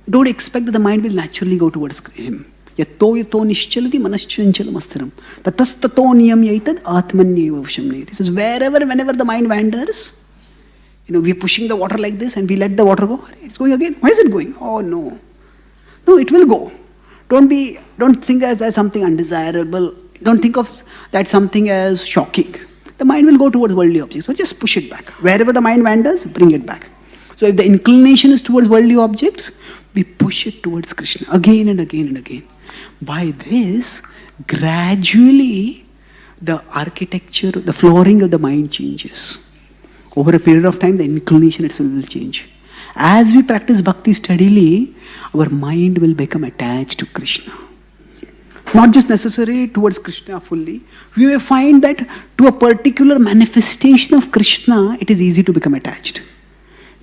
don't expect that the mind will naturally go towards him. Yato yato nischalati manaschanchala mastaram. Tatas tato niyam yaitad atmanyeva vshamneti. He says whenever the mind wanders, we are pushing the water like this and we let the water go. It's going again. Why is it going? Oh no. No, it will go. Don't think as something undesirable. Don't think of that something as shocking. The mind will go towards worldly objects, but just push it back. Wherever the mind wanders, bring it back. So if the inclination is towards worldly objects, we push it towards Krishna again and again and again. By this, gradually, the architecture, the flooring of the mind changes. Over a period of time, the inclination itself will change. As we practice bhakti steadily, our mind will become attached to Krishna. Not just necessarily towards Krishna fully. We may find that to a particular manifestation of Krishna, it is easy to become attached.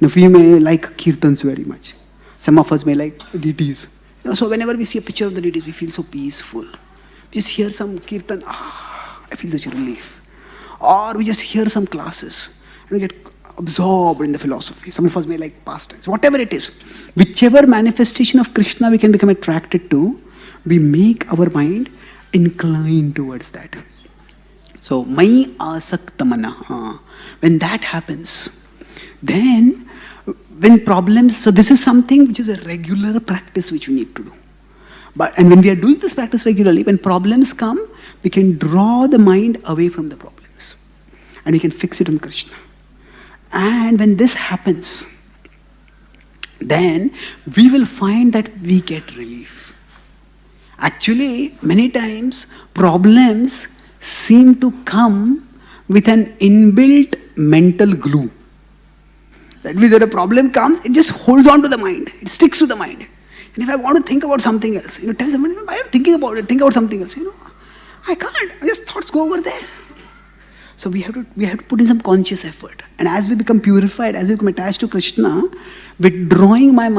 We may like kirtans very much. Some of us may like deities. So whenever we see a picture of the deities, we feel so peaceful. Just hear some kirtan, I feel such a relief. Or we just hear some classes, and we get absorbed in the philosophy. Some of us may like pastimes. Whatever it is, whichever manifestation of Krishna we can become attracted to, we make our mind inclined towards that. So, mai asakta mana. When that happens, then when problems, so this is something which is a regular practice which we need to do. And when we are doing this practice regularly, when problems come, we can draw the mind away from the problems. And we can fix it on Krishna. And when this happens, then we will find that we get relief. Actually, many times, problems seem to come with an inbuilt mental glue. That means that a problem comes, it just holds on to the mind. It sticks to the mind. And if I want to think about something else, tell someone, why are you thinking about it? Think about something else. I can't. Just thoughts go over there. So we have to put in some conscious effort. And as we become purified, as we become attached to Krishna, withdrawing our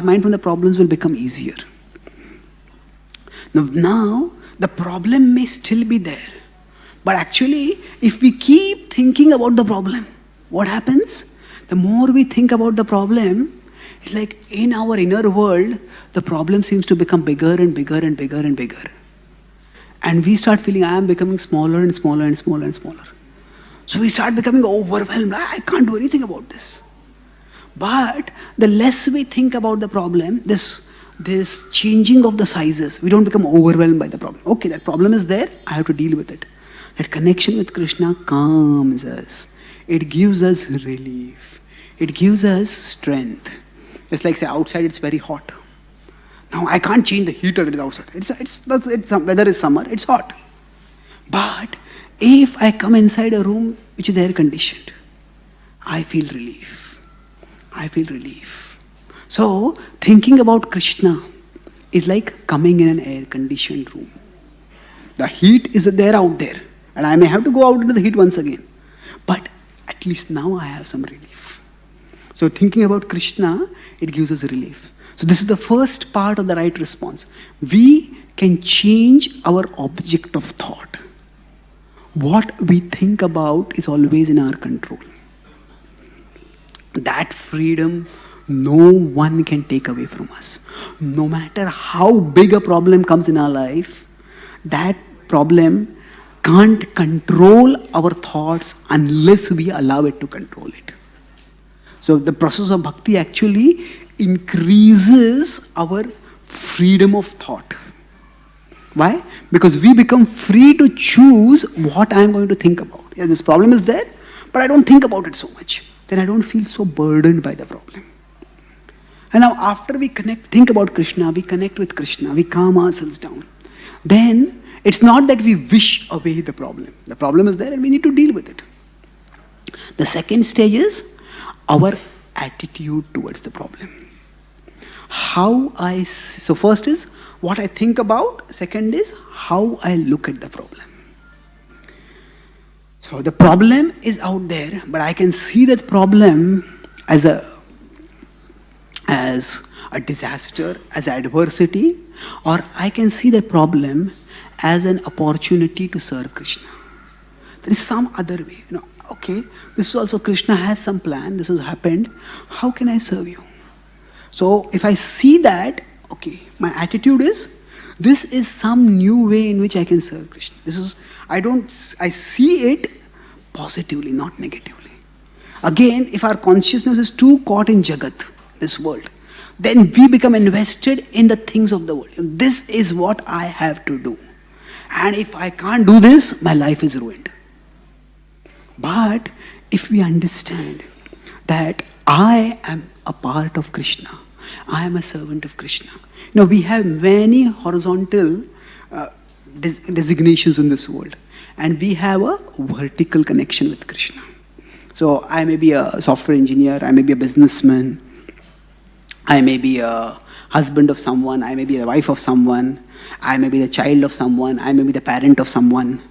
mind from the problems will become easier. Now, the problem may still be there. But actually, if we keep thinking about the problem, what happens? The more we think about the problem, it's like in our inner world, the problem seems to become bigger and bigger and bigger and bigger. And we start feeling, I am becoming smaller and smaller and smaller and smaller. So we start becoming overwhelmed. I can't do anything about this. But the less we think about the problem, this changing of the sizes, we don't become overwhelmed by the problem. Okay, that problem is there, I have to deal with it. That connection with Krishna calms us. It gives us relief. It gives us strength. It's like, say, outside it's very hot. Now I can't change the heater that is outside. It's weather is summer, it's hot. But if I come inside a room which is air conditioned, I feel relief. I feel relief. So thinking about Krishna is like coming in an air conditioned room. The heat is there out there, and I may have to go out into the heat once again. But at least now I have some relief. So thinking about Krishna, it gives us relief. So this is the first part of the right response. We can change our object of thought. What we think about is always in our control. That freedom no one can take away from us. No matter how big a problem comes in our life, that problem can't control our thoughts unless we allow it to control it. So the process of bhakti actually increases our freedom of thought. Why? Because we become free to choose what I am going to think about. Yeah, this problem is there, but I don't think about it so much. Then I don't feel so burdened by the problem. And now after we think about Krishna, we connect with Krishna, we calm ourselves down. Then it's not that we wish away the problem. The problem is there and we need to deal with it. The second stage is our attitude towards the problem. So first is what I think about. Second is how I look at the problem. So the problem is out there, but I can see that problem as a disaster, as adversity, or I can see that problem as an opportunity to serve Krishna. There is some other way. Okay, this is also Krishna has some plan, this has happened. How can I serve you? So if I see that, okay, my attitude is, this is some new way in which I can serve Krishna. I see it positively, not negatively. Again, if our consciousness is too caught in Jagat, this world, then we become invested in the things of the world. This is what I have to do. And if I can't do this, my life is ruined. But if we understand that I am a part of Krishna, I am a servant of Krishna. We have many horizontal designations in this world, and we have a vertical connection with Krishna. So I may be a software engineer, I may be a businessman, I may be a husband of someone, I may be the wife of someone, I may be the child of someone, I may be the parent of someone.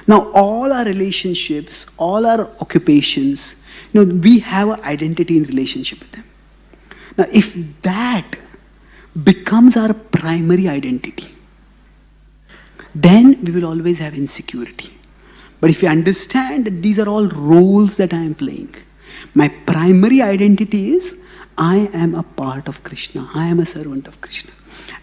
Now all our relationships, all our occupations, we have an identity in relationship with them. Now if that becomes our primary identity, then we will always have insecurity. But if you understand that these are all roles that I am playing, my primary identity is I am a part of Krishna, I am a servant of Krishna.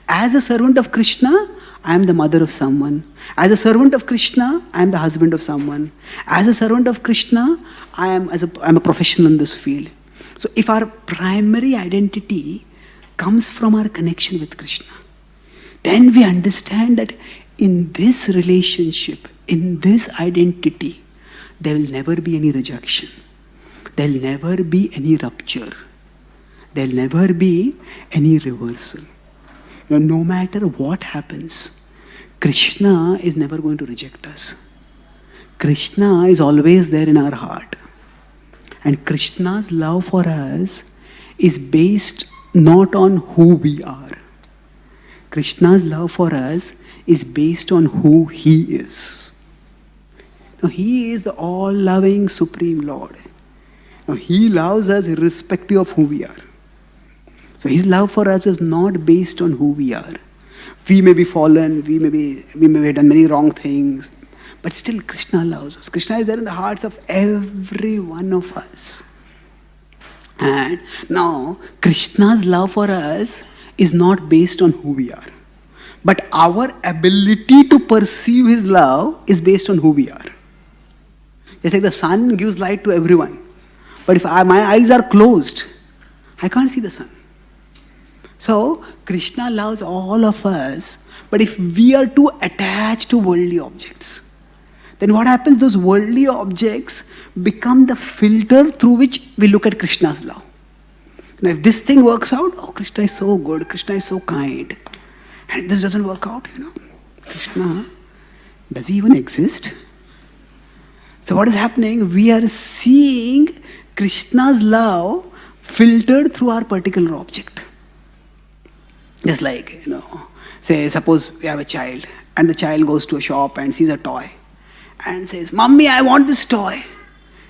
As a servant of Krishna, I am the mother of someone. As a servant of Krishna, I am the husband of someone. As a servant of Krishna, I am a professional in this field. So if our primary identity comes from our connection with Krishna, then we understand that in this relationship, in this identity, there will never be any rejection. There will never be any rupture. There will never be any reversal. No matter what happens, Krishna is never going to reject us. Krishna is always there in our heart. And Krishna's love for us is based not on who we are. Krishna's love for us is based on who He is. Now, He is the all-loving Supreme Lord. Now, He loves us irrespective of who we are. So His love for us is not based on who we are. We may be fallen, we may have done many wrong things, but still Krishna loves us. Krishna is there in the hearts of every one of us. And now, Krishna's love for us is not based on who we are. But our ability to perceive His love is based on who we are. It's like the sun gives light to everyone. But if my eyes are closed, I can't see the sun. So, Krishna loves all of us, but if we are too attached to worldly objects, then what happens? Those worldly objects become the filter through which we look at Krishna's love. Now, if this thing works out, oh, Krishna is so good, Krishna is so kind. And if this doesn't work out, Krishna, does he even exist? So what is happening? We are seeing Krishna's love filtered through our particular object. Just like, suppose we have a child and the child goes to a shop and sees a toy and says, "Mummy, I want this toy."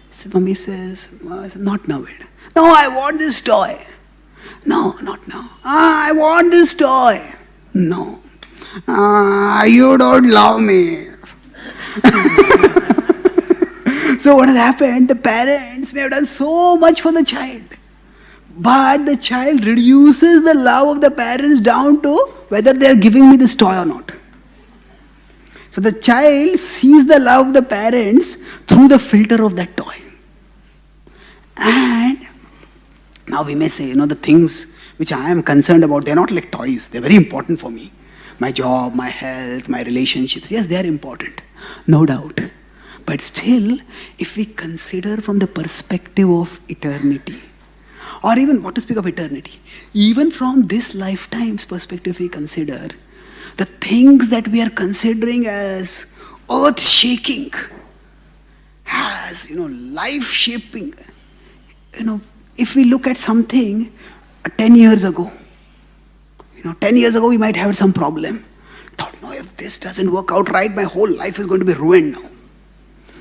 So Mummy says, "Not now, it. No, I want this toy." "No, not now." "I want this toy." "No." "You don't love me." So what has happened? The parents may have done so much for the child, but the child reduces the love of the parents down to whether they are giving me this toy or not. So So the child sees the love of the parents through the filter of that toy. And now we may say, the things which I am concerned about, they're not like toys. They're very important for me. My job, my health, my relationships, yes, they are important. No doubt. But still, if we consider from the perspective of eternity, or even what to speak of eternity, even from this lifetime's perspective, we consider the things that we are considering as earth-shaking, as, life-shaping. If we look at something 10 years ago, 10 years ago we might have some problem. Thought, if this doesn't work out right, my whole life is going to be ruined now.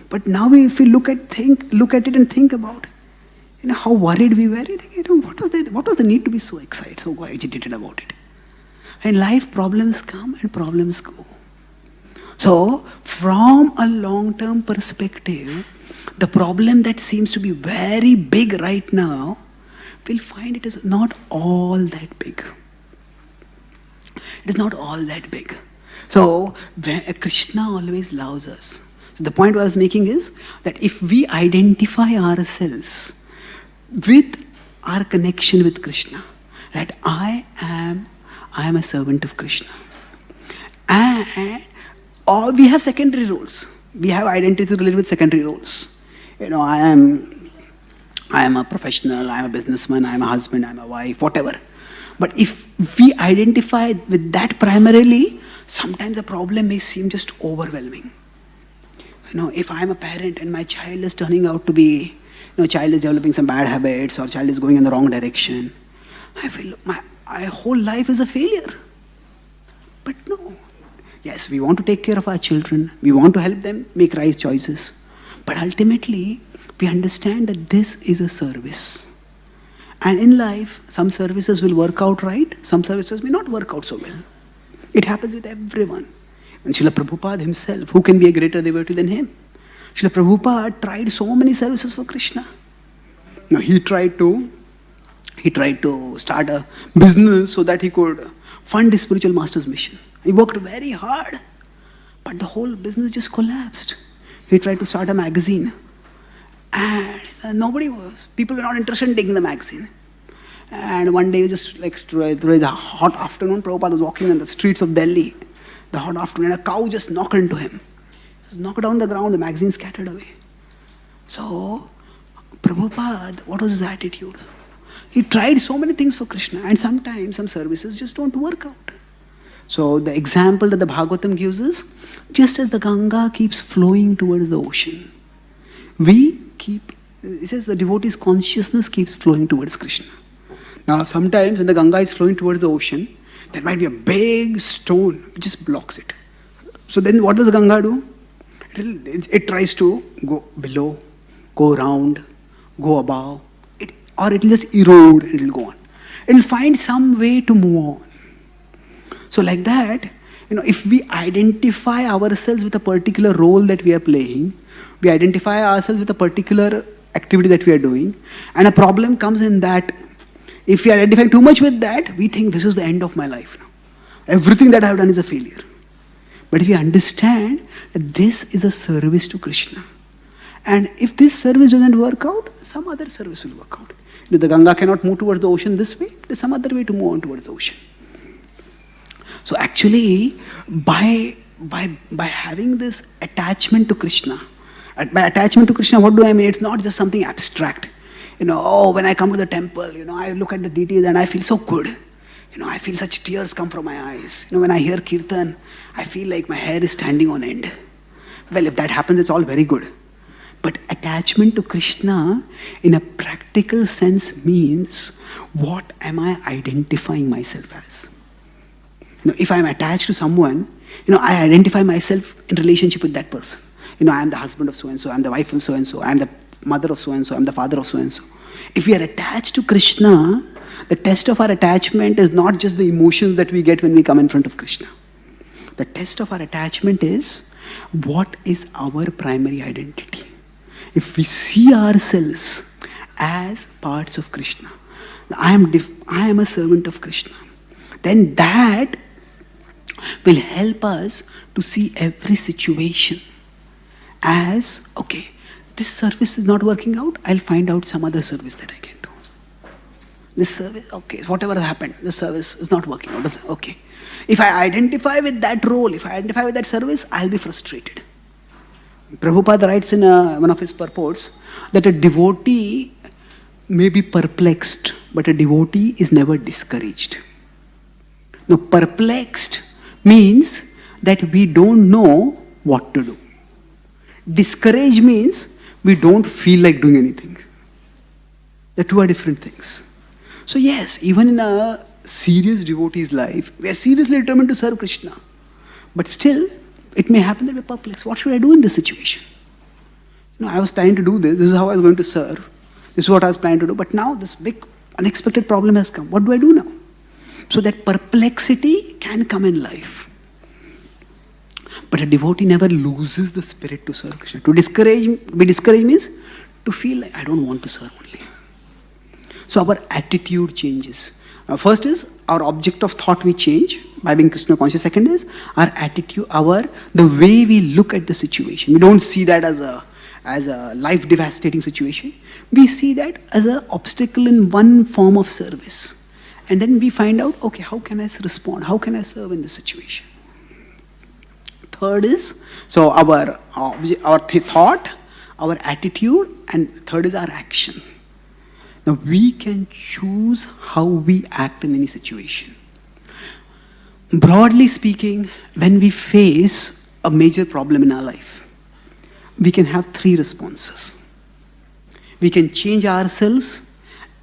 But now if we look at it and think about, how worried we were, you think, what was the need to be so excited, so agitated about it? And life problems come and problems go. So, from a long-term perspective, the problem that seems to be very big right now, we'll find it is not all that big. It is not all that big. So, Krishna always loves us. So the point I was making is that if we identify ourselves with our connection with Krishna, that I am a servant of Krishna. And or we have secondary roles. We have identity related with secondary roles. I am a professional, I am a businessman, I am a husband, I am a wife, whatever. But if we identify with that primarily, sometimes the problem may seem just overwhelming. If I am a parent and my child is turning out to be, child is developing some bad habits or child is going in the wrong direction, I feel my whole life is a failure. But no. Yes, we want to take care of our children. We want to help them make right choices. But ultimately, we understand that this is a service. And in life, some services will work out right, some services may not work out so well. It happens with everyone. And Srila Prabhupada himself, who can be a greater devotee than him? Srila Prabhupada tried so many services for Krishna. He tried to start a business so that he could fund his spiritual master's mission. He worked very hard, but the whole business just collapsed. He tried to start a magazine, and people were not interested in taking the magazine. And one day, just like during the hot afternoon, Prabhupada was walking on the streets of Delhi. The hot afternoon, and a cow just knocked into him. Just knocked down the ground, the magazine scattered away. So, Prabhupada, what was his attitude? He tried so many things for Krishna, and sometimes some services just don't work out. So, the example that the Bhagavatam gives is, just as the Ganga keeps flowing towards the ocean, it says the devotee's consciousness keeps flowing towards Krishna. Now, sometimes when the Ganga is flowing towards the ocean, there might be a big stone which just blocks it. So then what does the Ganga do? It tries to go below, go around, go above, or it will just erode and it will go on. It will find some way to move on. So like that, if we identify ourselves with a particular role that we are playing, we identify ourselves with a particular activity that we are doing, and a problem comes in that, if we identify too much with that, we think this is the end of my life now. Everything that I have done is a failure. But if we understand that this is a service to Krishna, and if this service doesn't work out, some other service will work out. The Ganga cannot move towards the ocean this way, there's some other way to move on towards the ocean. So actually, by having this attachment to Krishna, by attachment to Krishna, what do I mean? It's not just something abstract. When I come to the temple, I look at the deities and I feel so good. I feel such tears come from my eyes. When I hear kirtan, I feel like my hair is standing on end. Well, if that happens, it's all very good. But attachment to Krishna, in a practical sense, means, what am I identifying myself as? If I'm attached to someone, I identify myself in relationship with that person. I am the husband of so-and-so, I am the wife of so-and-so, I am the mother of so-and-so, I am the father of so-and-so. If we are attached to Krishna, the test of our attachment is not just the emotions that we get when we come in front of Krishna. The test of our attachment is, what is our primary identity? If we see ourselves as parts of Krishna, I am a servant of Krishna, then that will help us to see every situation as, okay, this service is not working out, I'll find out some other service that I can do. This service, okay, whatever happened, the service is not working out, okay. If I identify with that role, if I identify with that service, I'll be frustrated. Prabhupada writes in one of his purports that a devotee may be perplexed, but a devotee is never discouraged. Now, perplexed means that we don't know what to do. Discouraged means we don't feel like doing anything. The two are different things. So yes, even in a serious devotee's life, we are seriously determined to serve Krishna. But still, it may happen that we're perplexed. What should I do in this situation? I was planning to do this. This is how I was going to serve. This is what I was planning to do. But now this big unexpected problem has come. What do I do now? So that perplexity can come in life. But a devotee never loses the spirit to serve Krishna. To be discouraged means to feel like I don't want to serve only. So our attitude changes. First is our object of thought we change by being Krishna conscious. Second is our attitude, the way we look at the situation. We don't see that as a life devastating situation. We see that as an obstacle in one form of service. And then we find out, okay, how can I respond? How can I serve in this situation? Third is, so our thought, our attitude, and third is our action. Now we can choose how we act in any situation. Broadly speaking, when we face a major problem in our life, we can have three responses. We can change ourselves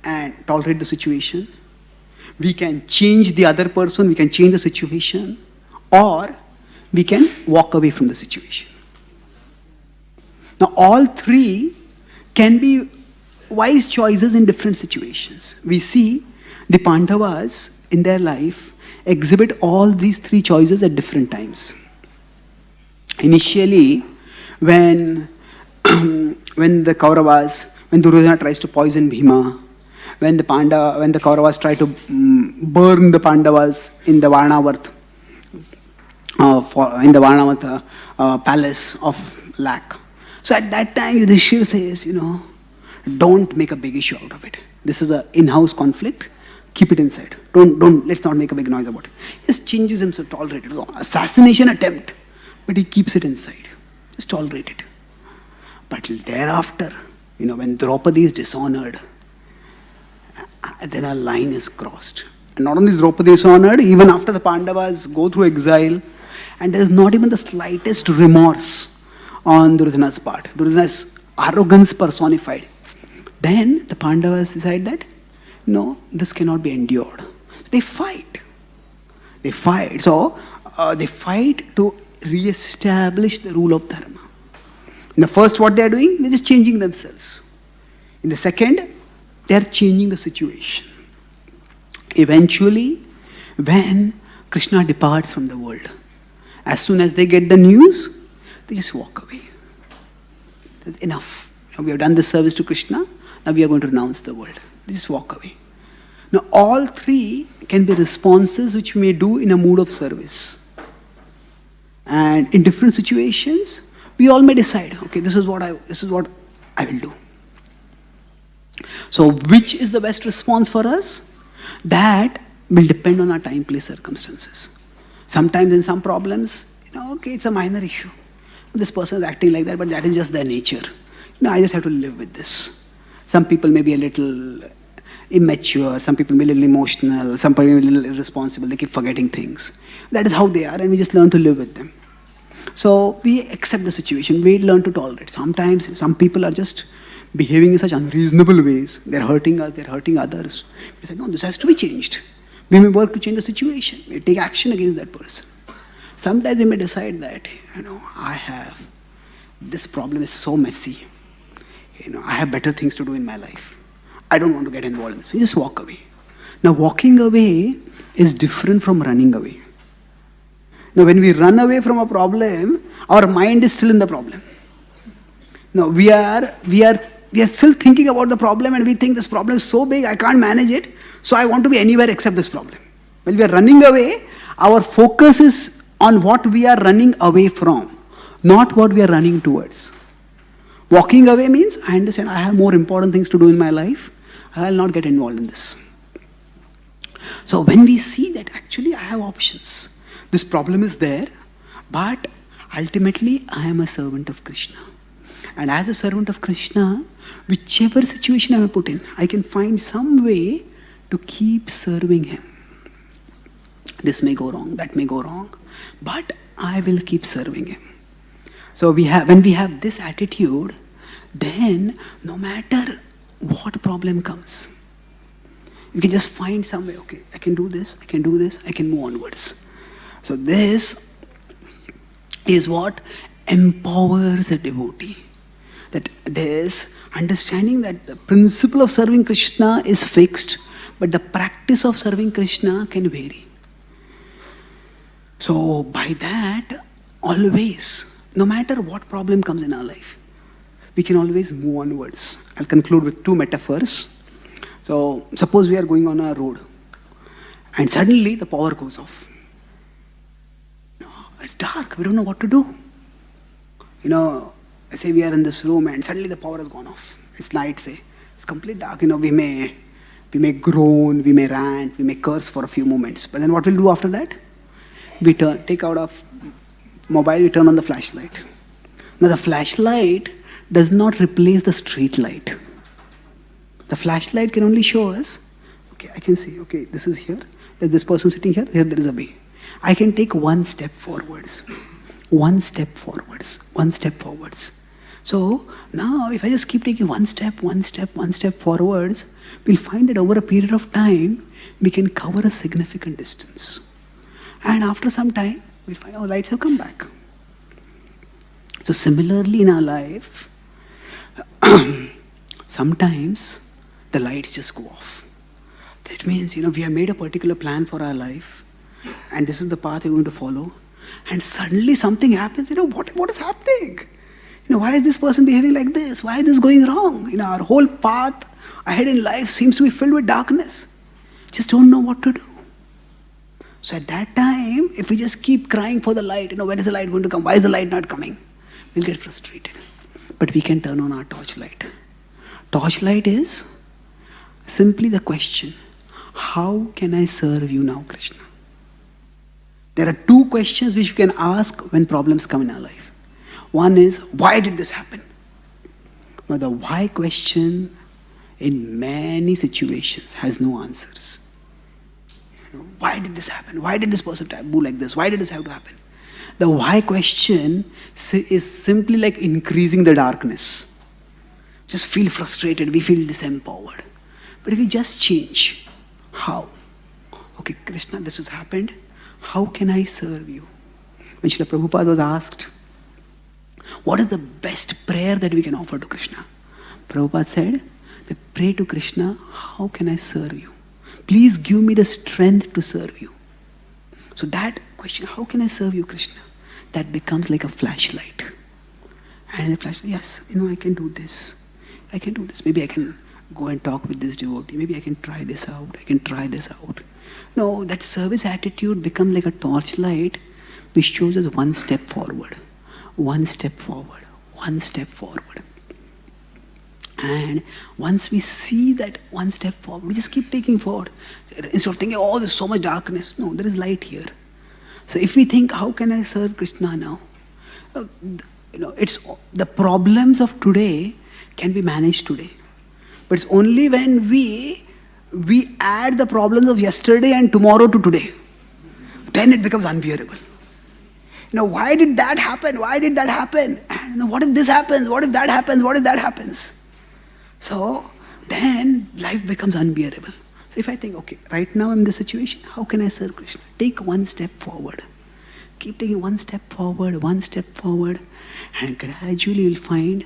and tolerate the situation. We can change the other person, we can change the situation, or we can walk away from the situation. Now all three can be wise choices in different situations. We see the Pandavas in their life exhibit all these three choices at different times. Initially, when the Kauravas, when Duryodhana tries to poison Bhima, when the Kauravas try to burn the Pandavas in the Varnavath, palace of lac. So at that time, Yudhishthira says, don't make a big issue out of it. This is an in-house conflict. Keep it inside. Let's not make a big noise about it. He just changes himself, tolerate it. It was an assassination attempt, but he keeps it inside. Just tolerate it. But thereafter, when Draupadi is dishonored, then a line is crossed. And not only is Draupadi dishonored, even after the Pandavas go through exile, and there is not even the slightest remorse on Duryodhana's part. Duryodhana's arrogance personified. Then the Pandavas decide that, no, this cannot be endured. They fight. So, they fight to re-establish the rule of dharma. In the first, what they are doing, they are just changing themselves. In the second, they are changing the situation. Eventually, when Krishna departs from the world, as soon as they get the news, they just walk away. Enough. We have done this service to Krishna, now we are going to renounce the world. They just walk away. Now, all three can be responses which we may do in a mood of service. And in different situations, we all may decide, okay, this is what I will do. So, which is the best response for us? That will depend on our time, place, circumstances. Sometimes in some problems, okay, it's a minor issue. This person is acting like that, but that is just their nature. I just have to live with this. Some people may be a little immature, some people may be a little emotional, some people may be a little irresponsible, they keep forgetting things. That is how they are, and we just learn to live with them. So we accept the situation, we learn to tolerate. Sometimes some people are just behaving in such unreasonable ways. They're hurting us, they're hurting others. We say, no, this has to be changed. We may work to change the situation. We take action against that person. Sometimes we may decide that, this problem is so messy. I have better things to do in my life. I don't want to get involved in this. We just walk away. Now, walking away is different from running away. Now, when we run away from a problem, our mind is still in the problem. Now, we are still thinking about the problem, and we think this problem is so big, I can't manage it, so I want to be anywhere except this problem. When we are running away, Our focus is on what we are running away from, not what we are running towards. Walking away means, I understand I have more important things to do in my life. I will not get involved in this. So when we see that actually I have options, this problem is there, but ultimately I am a servant of Krishna. And as a servant of Krishna, whichever situation I am put in, I can find some way to keep serving him. This may go wrong, that may go wrong, but I will keep serving him. So when we have this attitude, then no matter what problem comes, we can just find some way, okay, I can do this, I can do this, I can move onwards. So this is what empowers a devotee. That this understanding that the principle of serving Krishna is fixed, but the practice of serving Krishna can vary. So by that, always, no matter what problem comes in our life, we can always move onwards. I'll conclude with two metaphors. So suppose we are going on a road and suddenly the power goes off. It's dark, we don't know what to do. Say we are in this room and suddenly the power has gone off. It's night, say. It's completely dark. We may groan, we may rant, we may curse for a few moments. But then what we'll do after that? We take out our mobile, we turn on the flashlight. Now the flashlight does not replace the street light. The flashlight can only show us, okay, I can see, okay, this is here, there's this person sitting here, there is a way. I can take one step forwards. One step forwards. One step forwards. So now if I just keep taking one step forwards, we'll find that over a period of time, we can cover a significant distance. And after some time, we'll find our lights have come back. So similarly in our life, sometimes the lights just go off. That means, we have made a particular plan for our life, and this is the path we're going to follow. And suddenly something happens, what is happening? Why is this person behaving like this? Why is this going wrong? Our whole path ahead in life seems to be filled with darkness. Just don't know what to do. So at that time, if we just keep crying for the light, when is the light going to come? Why is the light not coming? We'll get frustrated. But we can turn on our torchlight. Torchlight is simply the question, how can I serve you now, Krishna? There are two questions which we can ask when problems come in our life. One is, why did this happen? Now the why question in many situations has no answers. Why did this happen? Why did this person do like this? Why did this have to happen? The why question is simply like increasing the darkness. Just feel frustrated, we feel disempowered. But if we just change, how? Okay, Krishna, this has happened. How can I serve you? When Srila Prabhupada was asked, what is the best prayer that we can offer to Krishna? Prabhupada said, that pray to Krishna, how can I serve you? Please give me the strength to serve you. So that question, how can I serve you, Krishna? That becomes like a flashlight. And the flashlight, yes, I can do this. I can do this. Maybe I can go and talk with this devotee. Maybe I can try this out. I can try this out. No, that service attitude becomes like a torchlight which shows us one step forward. One step forward. One step forward. And once we see that one step forward, we just keep taking forward. Instead of thinking, there's so much darkness. No, there is light here. So if we think, how can I serve Krishna now? It's the problems of today can be managed today. But it's only when we add the problems of yesterday and tomorrow to today. Then it becomes unbearable. Why did that happen? Why did that happen? And what if this happens? What if that happens? What if that happens? So then life becomes unbearable. So if I think, okay, right now I'm in this situation, how can I serve Krishna? Take one step forward. Keep taking one step forward, and gradually you'll find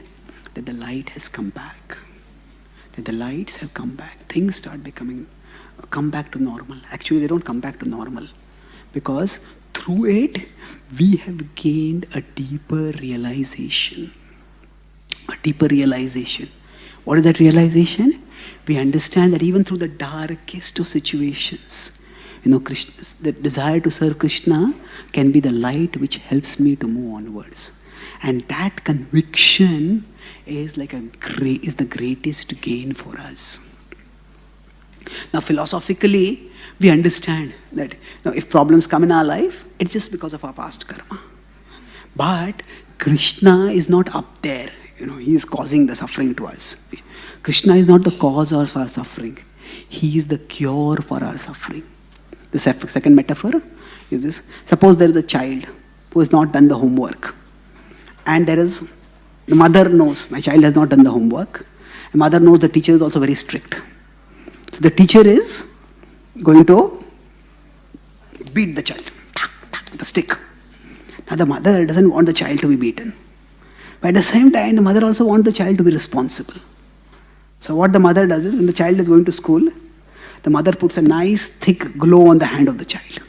that the light has come back. That the lights have come back. Things start come back to normal. Actually, they don't come back to normal. Because through it, we have gained a deeper realization. A deeper realization. What is that realization? We understand that even through the darkest of situations, Krishna, the desire to serve Krishna can be the light which helps me to move onwards. And that conviction is the greatest gain for us. Now, philosophically, we understand that if problems come in our life, it's just because of our past karma. But Krishna is not up there. He is causing the suffering to us. Krishna is not the cause of our suffering. He is the cure for our suffering. The second metaphor is this. Suppose there is a child who has not done the homework. And the mother knows, my child has not done the homework. The mother knows the teacher is also very strict. So the teacher is going to beat the child with a stick. Now the mother doesn't want the child to be beaten. But at the same time, the mother also wants the child to be responsible. So what the mother does is, when the child is going to school, the mother puts a nice thick glue on the hand of the child.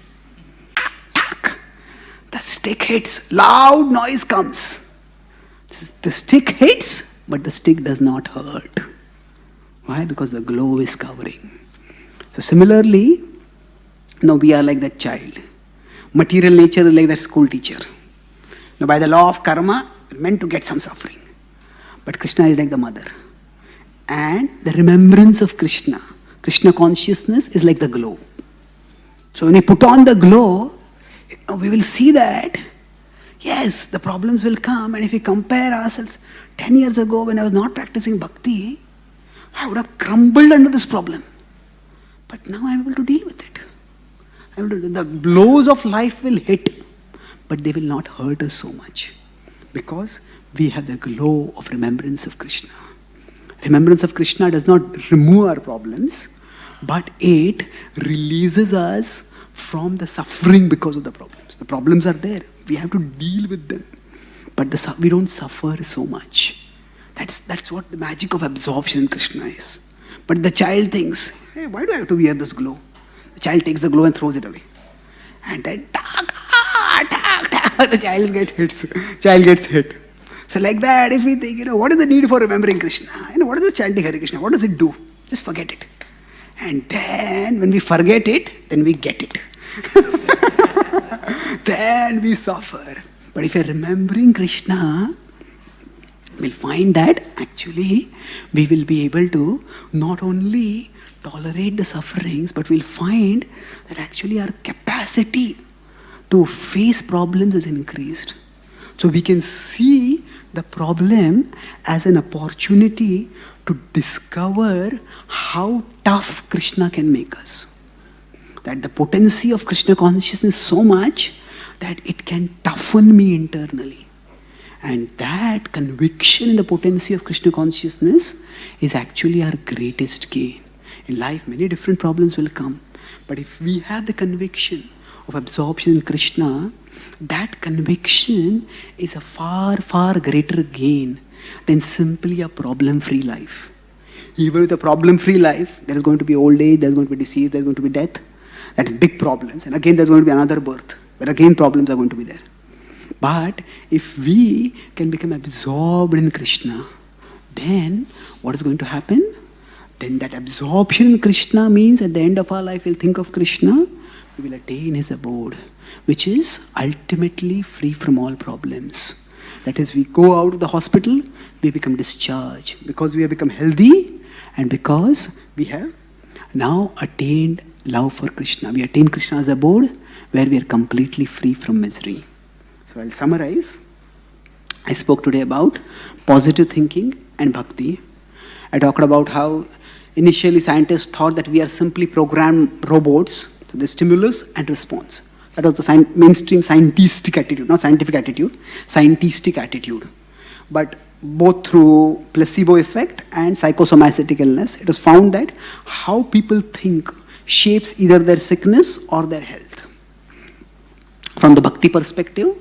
The stick hits, loud noise comes. The stick hits, but the stick does not hurt. Why? Because the glue is covering. So similarly, we are like that child. Material nature is like that school teacher. Now by the law of karma, we're meant to get some suffering. But Krishna is like the mother. And the remembrance of Krishna consciousness is like the glow. So when we put on the glow, we will see that, yes, the problems will come. And if we compare ourselves, 10 years ago when I was not practicing bhakti, I would have crumbled under this problem. But now I'm able to deal with it. The blows of life will hit, but they will not hurt us so much. Because we have the glow of remembrance of Krishna. Remembrance of Krishna does not remove our problems, but it releases us from the suffering because of the problems. The problems are there. We have to deal with them. But we don't suffer so much. That's what the magic of absorption in Krishna is. But the child thinks, hey, why do I have to wear this glow? The child takes the glow and throws it away. And then, the child gets hit. So like that, if we think, what is the need for remembering Krishna? What is the chanting Hare Krishna? What does it do? Just forget it. And then, when we forget it, then we get it. Then we suffer. But if you're remembering Krishna, we'll find that actually we will be able to not only tolerate the sufferings, but we'll find that actually our capacity to face problems is increased. So we can see the problem as an opportunity to discover how tough Krishna can make us. That the potency of Krishna consciousness is so much that it can toughen me internally. And that conviction in the potency of Krishna consciousness is actually our greatest gain. In life, many different problems will come. But if we have the conviction of absorption in Krishna, that conviction is a far, far greater gain than simply a problem-free life. Even with a problem-free life, there is going to be old age, there is going to be disease, there is going to be death. That's big problems. And again, there is going to be another birth, where again problems are going to be there. But if we can become absorbed in Krishna, then what is going to happen? Then that absorption in Krishna means at the end of our life, we'll think of Krishna, we will attain his abode, which is ultimately free from all problems. That is, we go out of the hospital, we become discharged because we have become healthy and because we have now attained love for Krishna. We attain Krishna's abode where we are completely free from misery. So I'll summarize. I spoke today about positive thinking and bhakti. I talked about how initially scientists thought that we are simply programmed robots, so the stimulus and response. That was the mainstream scientific attitude, not scientific attitude, scientific attitude. But both through placebo effect and psychosomatic illness, it was found that how people think shapes either their sickness or their health. From the bhakti perspective,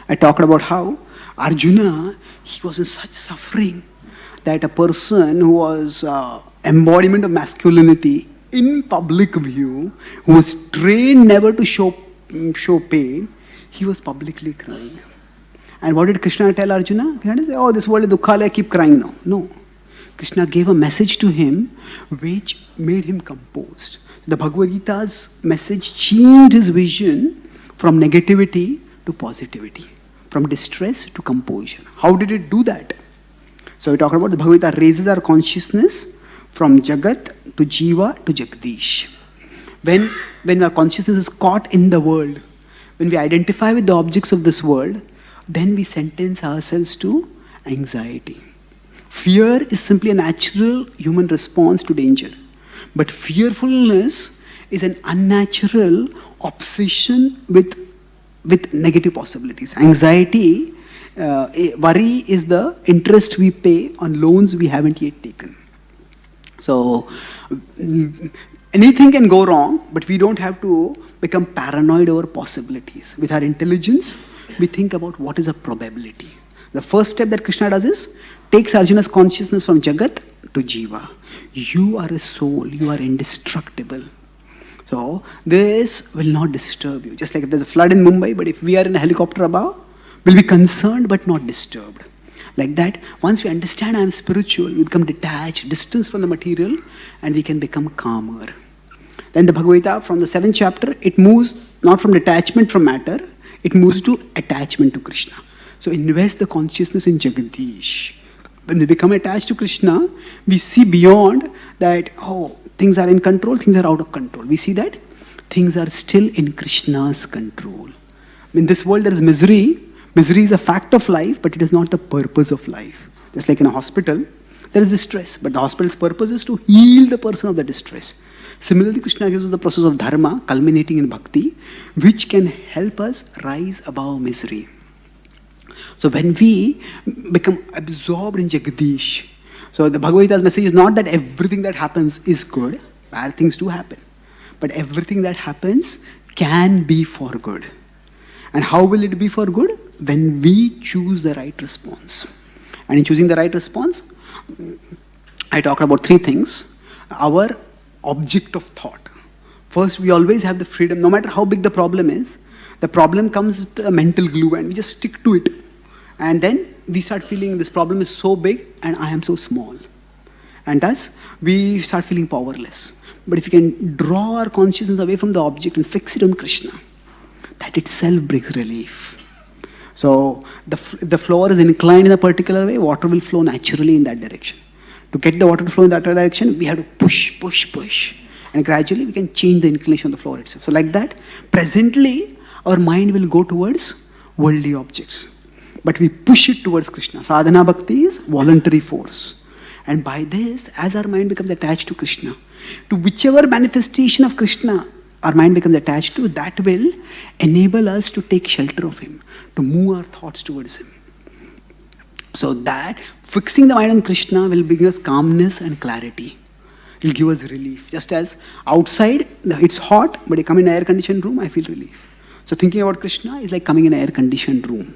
I talked about how Arjuna, he was in such suffering that a person who was embodiment of masculinity in public view, who was trained never to show pain, he was publicly crying. And what did Krishna tell Arjuna? He didn't say, oh, this world is dukkhalaya, keep crying now. No. Krishna gave a message to him which made him composed. The Bhagavad Gita's message changed his vision from negativity to positivity, from distress to composure. How did it do that? So we talk about the Bhagavad Gita raises our consciousness from Jagat to Jiva to Jagdish. When our consciousness is caught in the world, when we identify with the objects of this world, then we sentence ourselves to anxiety. Fear is simply a natural human response to danger. But fearfulness is an unnatural obsession with negative possibilities. Anxiety, worry is the interest we pay on loans we haven't yet taken. So, anything can go wrong, but we don't have to become paranoid over possibilities. With our intelligence, we think about what is a probability. The first step that Krishna does is takes Arjuna's consciousness from Jagat to Jiva. You are a soul, you are indestructible. So this will not disturb you. Just like if there's a flood in Mumbai, but if we are in a helicopter above, we'll be concerned but not disturbed. Like that, once we understand I am spiritual, we become detached, distance from the material, and we can become calmer. Then the Bhagavad Gita, from the 7th chapter, it moves not from detachment from matter, it moves to attachment to Krishna. So invest the consciousness in Jagadish. When we become attached to Krishna, we see beyond that, oh, things are in control, things are out of control. We see that things are still in Krishna's control. In this world there is misery. Misery is a fact of life, but it is not the purpose of life. Just like in a hospital, there is distress, but the hospital's purpose is to heal the person of the distress. Similarly, Krishna gives us the process of dharma, culminating in bhakti, which can help us rise above misery. So when we become absorbed in Jagadish, so the Bhagavad Gita's message is not that everything that happens is good, bad things do happen, but everything that happens can be for good. And how will it be for good? When we choose the right response. And in choosing the right response, I talked about 3 things. Our object of thought. First, we always have the freedom, no matter how big the problem is, the problem comes with a mental glue and we just stick to it. And then we start feeling this problem is so big and I am so small. And thus, we start feeling powerless. But if you can draw our consciousness away from the object and fix it on Krishna, that itself brings relief. So, if the floor is inclined in a particular way, water will flow naturally in that direction. To get the water to flow in that direction, we have to push. And gradually, we can change the inclination of the floor itself. So like that, presently, our mind will go towards worldly objects. But we push it towards Krishna. Sadhana bhakti is voluntary force. And by this, as our mind becomes attached to Krishna, to whichever manifestation of Krishna our mind becomes attached to, that will enable us to take shelter of Him, to move our thoughts towards Him. So that fixing the mind on Krishna will bring us calmness and clarity. It will give us relief. Just as outside, it's hot, but you come in an air-conditioned room, I feel relief. So thinking about Krishna is like coming in an air-conditioned room.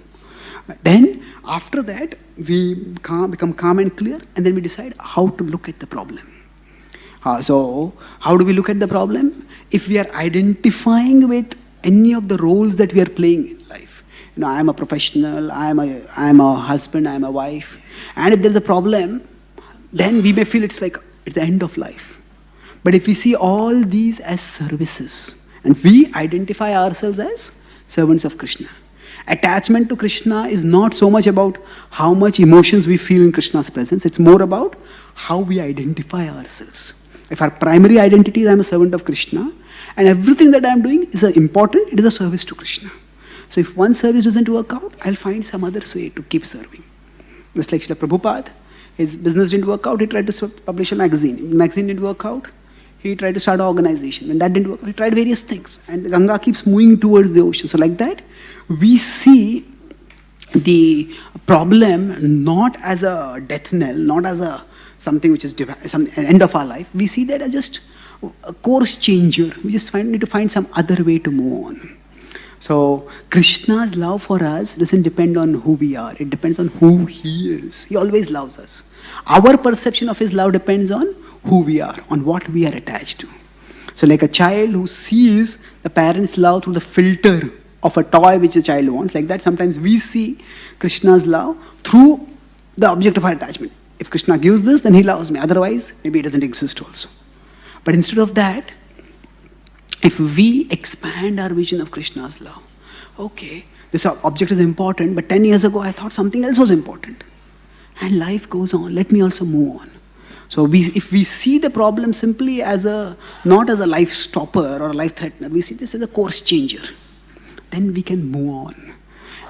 Then, after that, we become calm and clear, and then we decide how to look at the problem. So, how do we look at the problem? If we are identifying with any of the roles that we are playing in life, I am a professional, I am a husband, I am a wife, and if there's a problem, then we may feel it's the end of life. But if we see all these as services, and we identify ourselves as servants of Krishna, attachment to Krishna is not so much about how much emotions we feel in Krishna's presence, it's more about how we identify ourselves. If our primary identity is I am a servant of Krishna, and everything that I am doing is important, it is a service to Krishna. So if one service doesn't work out, I'll find some other way to keep serving. Just like Srila Prabhupada, his business didn't work out, he tried to publish a magazine. The magazine didn't work out, he tried to start an organization. When that didn't work out, he tried various things. And the Ganga keeps moving towards the ocean. So like that, we see the problem not as a death knell, not as something which is some end of our life. We see that as just a course changer. We just need to find some other way to move on. So Krishna's love for us doesn't depend on who we are. It depends on who He is. He always loves us. Our perception of His love depends on who we are, on what we are attached to. So like a child who sees the parent's love through the filter of a toy which the child wants, like that sometimes we see Krishna's love through the object of our attachment. If Krishna gives this, then He loves me. Otherwise, maybe it doesn't exist also. But instead of that, if we expand our vision of Krishna's love, okay, this object is important, but 10 years ago I thought something else was important. And life goes on, let me also move on. So if we see the problem simply as not as a life stopper or a life threatener, we see this as a course changer, then we can move on.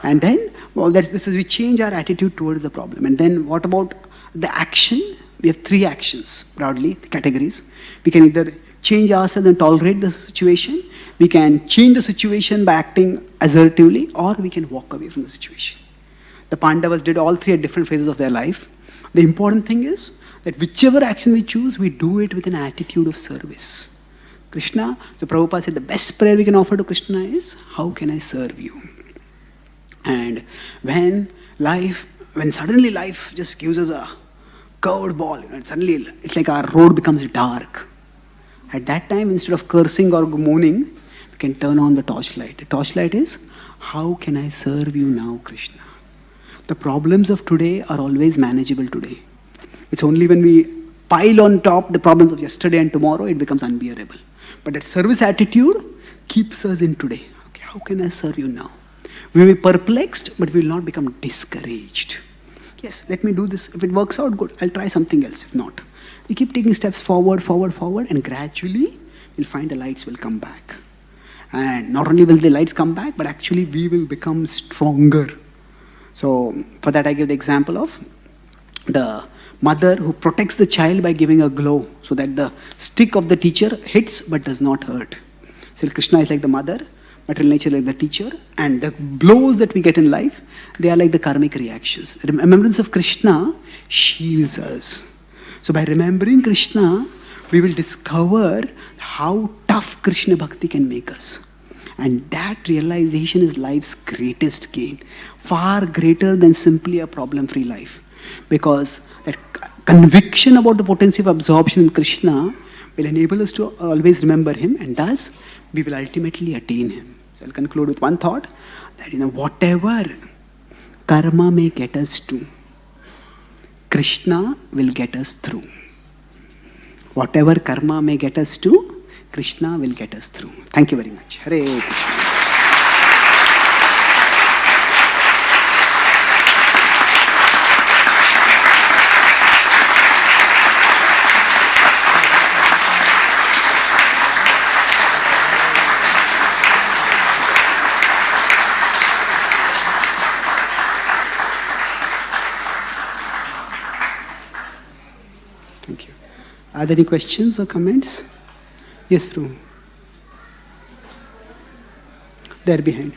And then, we change our attitude towards the problem. And then what about the action? We have 3 actions, broadly, categories. We can either change ourselves and tolerate the situation, we can change the situation by acting assertively, or we can walk away from the situation. The Pandavas did all 3 at different phases of their life. The important thing is that whichever action we choose, we do it with an attitude of service. Krishna, so Prabhupada said the best prayer we can offer to Krishna is, how can I serve you? And when suddenly life just gives us a curved ball, and suddenly it's like our road becomes dark. At that time, instead of cursing or moaning, we can turn on the torchlight. The torchlight is, how can I serve you now, Krishna? The problems of today are always manageable today. It's only when we pile on top the problems of yesterday and tomorrow, it becomes unbearable. But that service attitude keeps us in today. Okay, how can I serve you now? We may be perplexed, but we will not become discouraged. Yes, let me do this. If it works out, good. I'll try something else. If not, we keep taking steps forward, and gradually we'll find the lights will come back. And not only will the lights come back, but actually we will become stronger. So for that, I give the example of the mother who protects the child by giving a glow so that the stick of the teacher hits but does not hurt. So Krishna is like the mother, material nature like the teacher, and the blows that we get in life, they are like the karmic reactions. Remembrance of Krishna shields us. So by remembering Krishna, we will discover how tough Krishna Bhakti can make us. And that realization is life's greatest gain, far greater than simply a problem-free life. Because that conviction about the potency of absorption in Krishna will enable us to always remember Him, and thus we will ultimately attain Him. So I'll conclude with one thought, that whatever karma may get us to, Krishna will get us through. Whatever karma may get us to, Krishna will get us through. Thank you very much. Hare Krishna. Thank you. Are there any questions or comments? Yes, Prabhu. There behind.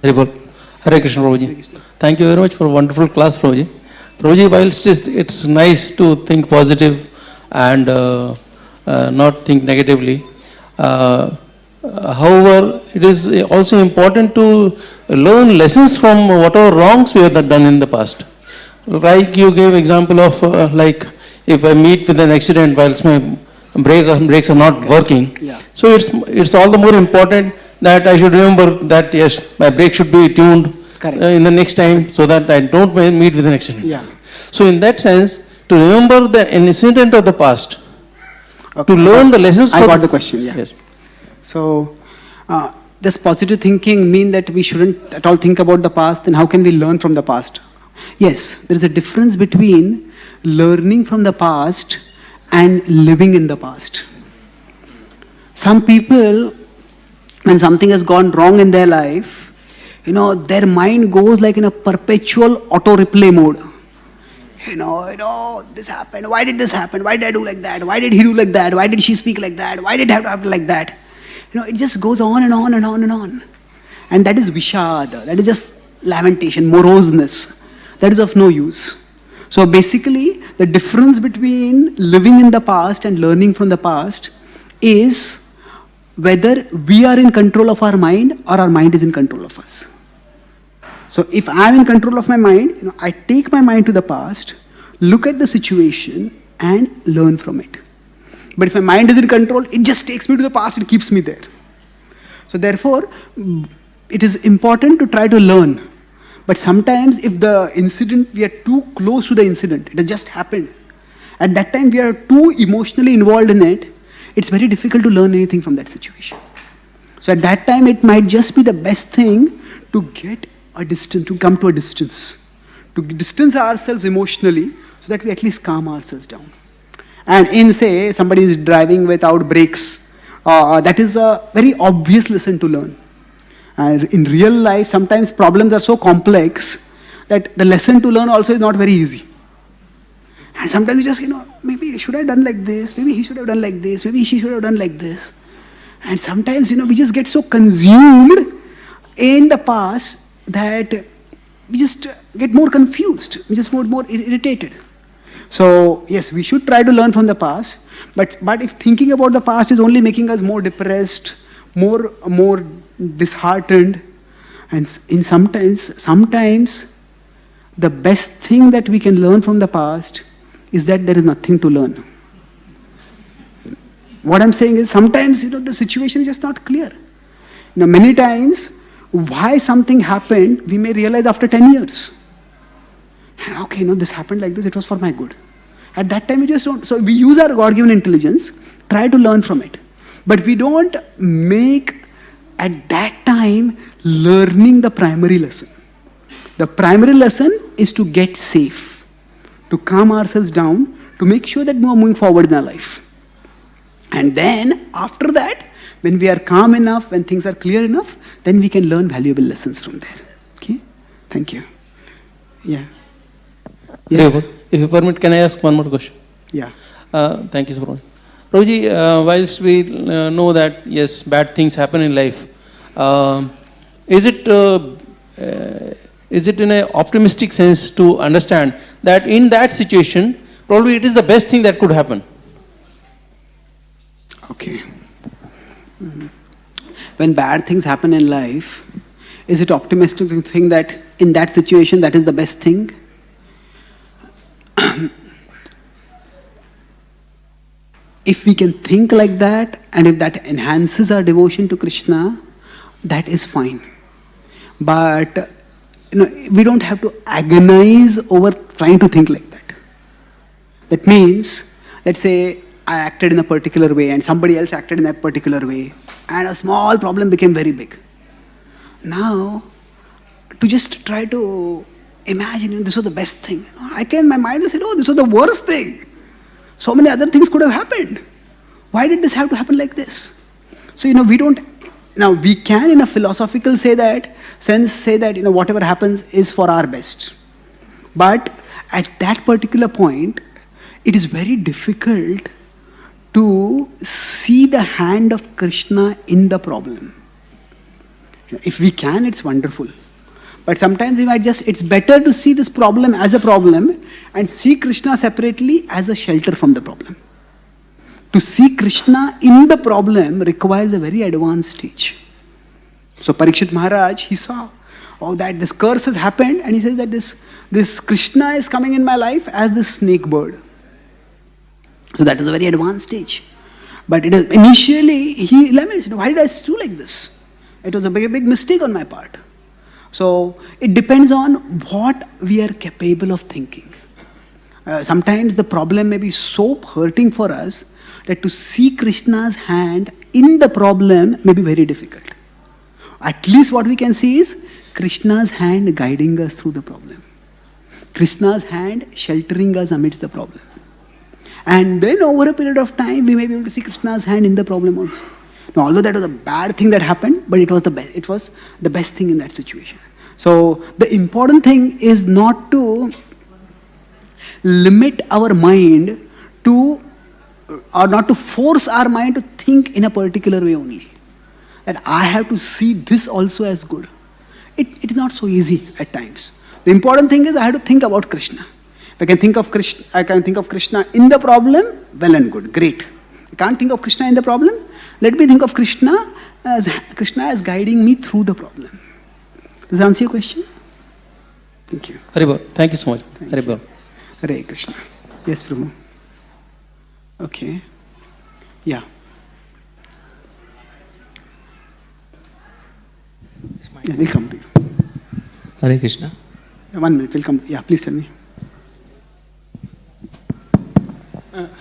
Hare Krishna, Prabhuji. Thank you very much for a wonderful class, Prabhuji. Prabhuji, whilst it's nice to think positive and not think negatively, however, it is also important to learn lessons from whatever wrongs we have done in the past. Like you gave example of like if I meet with an accident whilst my brakes are not working. Yeah. So it's all the more important that I should remember that yes, my brake should be tuned in the next time so that I don't meet with an accident. Yeah. So in that sense, to remember the incident of the past, to learn the lessons. I got the question. Yeah. Yes. So, does positive thinking mean that we shouldn't at all think about the past? Then how can we learn from the past? Yes, there is a difference between learning from the past and living in the past. Some people, when something has gone wrong in their life, their mind goes like in a perpetual auto-replay mode. This happened. Why did this happen? Why did I do like that? Why did he do like that? Why did she speak like that? Why did I have to act like that? It just goes on and on and on and on. And that is vishada. That is just lamentation, moroseness. That is of no use. So basically, the difference between living in the past and learning from the past is whether we are in control of our mind or our mind is in control of us. So if I am in control of my mind, I take my mind to the past, look at the situation and learn from it. But if my mind is in control, it just takes me to the past and keeps me there. So therefore, it is important to try to learn. But sometimes if the incident, we are too close to the incident, it has just happened. At that time we are too emotionally involved in it, it's very difficult to learn anything from that situation. So at that time it might just be the best thing to get a distance, to come to a distance, to distance ourselves emotionally so that we at least calm ourselves down. And in, say, somebody is driving without brakes, that is a very obvious lesson to learn. And in real life, sometimes problems are so complex that the lesson to learn also is not very easy. And sometimes we just, maybe should I have done like this, maybe he should have done like this, maybe she should have done like this. And sometimes, we just get so consumed in the past that we just get more confused, we just more irritated. So, yes, we should try to learn from the past, but if thinking about the past is only making us more depressed, more disheartened, and sometimes the best thing that we can learn from the past is that there is nothing to learn. What I'm saying is sometimes, the situation is just not clear. Many times, why something happened, we may realize after 10 years. Okay, this happened like this, it was for my good. At that time, we just don't. So we use our God-given intelligence, try to learn from it. But we don't make, at that time, learning the primary lesson. The primary lesson is to get safe, to calm ourselves down, to make sure that we are moving forward in our life. And then, after that, when we are calm enough, when things are clear enough, then we can learn valuable lessons from there. Okay? Thank you. Yeah. Yes. If you permit, can I ask one more question? Yeah. Thank you so much. Prabhuji, whilst we know that, yes, bad things happen in life, is it in an optimistic sense to understand that in that situation, probably it is the best thing that could happen? Okay. When bad things happen in life, is it optimistic to think that in that situation that is the best thing? If we can think like that, and if that enhances our devotion to Krishna, that is fine. But we don't have to agonize over trying to think like that. That means, let's say I acted in a particular way and somebody else acted in a particular way, and a small problem became very big. Now, to just try to imagine this was the best thing, my mind will say, no, this was the worst thing. So many other things could have happened. Why did this have to happen like this? So, we don't. Now, we can, in a philosophical say that, whatever happens is for our best. But at that particular point, it is very difficult to see the hand of Krishna in the problem. If we can, it's wonderful. But sometimes it's better to see this problem as a problem and see Krishna separately as a shelter from the problem. To see Krishna in the problem requires a very advanced stage. So Parikshit Maharaj, he saw, that this curse has happened, and he says that this Krishna is coming in my life as the snake bird. So that is a very advanced stage. But it is initially, he laments, why did I do like this? It was a big mistake on my part. So it depends on what we are capable of thinking. Sometimes the problem may be so hurting for us that to see Krishna's hand in the problem may be very difficult. At least what we can see is Krishna's hand guiding us through the problem. Krishna's hand sheltering us amidst the problem. And then over a period of time, we may be able to see Krishna's hand in the problem also. Now, although that was a bad thing that happened, but it was the best thing in that situation. So the important thing is not to limit our mind to, or not to force our mind to think in a particular way only. That I have to see this also as good. It is not so easy at times. The important thing is I have to think about Krishna. If I can think of Krishna in the problem, well and good, great. I can't think of Krishna in the problem, let me think of Krishna as guiding me through the problem. Does that answer your question? Thank you. Haribol, thank you so much. Haribol. Hare Krishna. Yes, Prabhu. Okay. Yeah. Is my Yeah, we'll come to you. Hare Krishna. 1 minute, we'll come. Yeah, please tell me.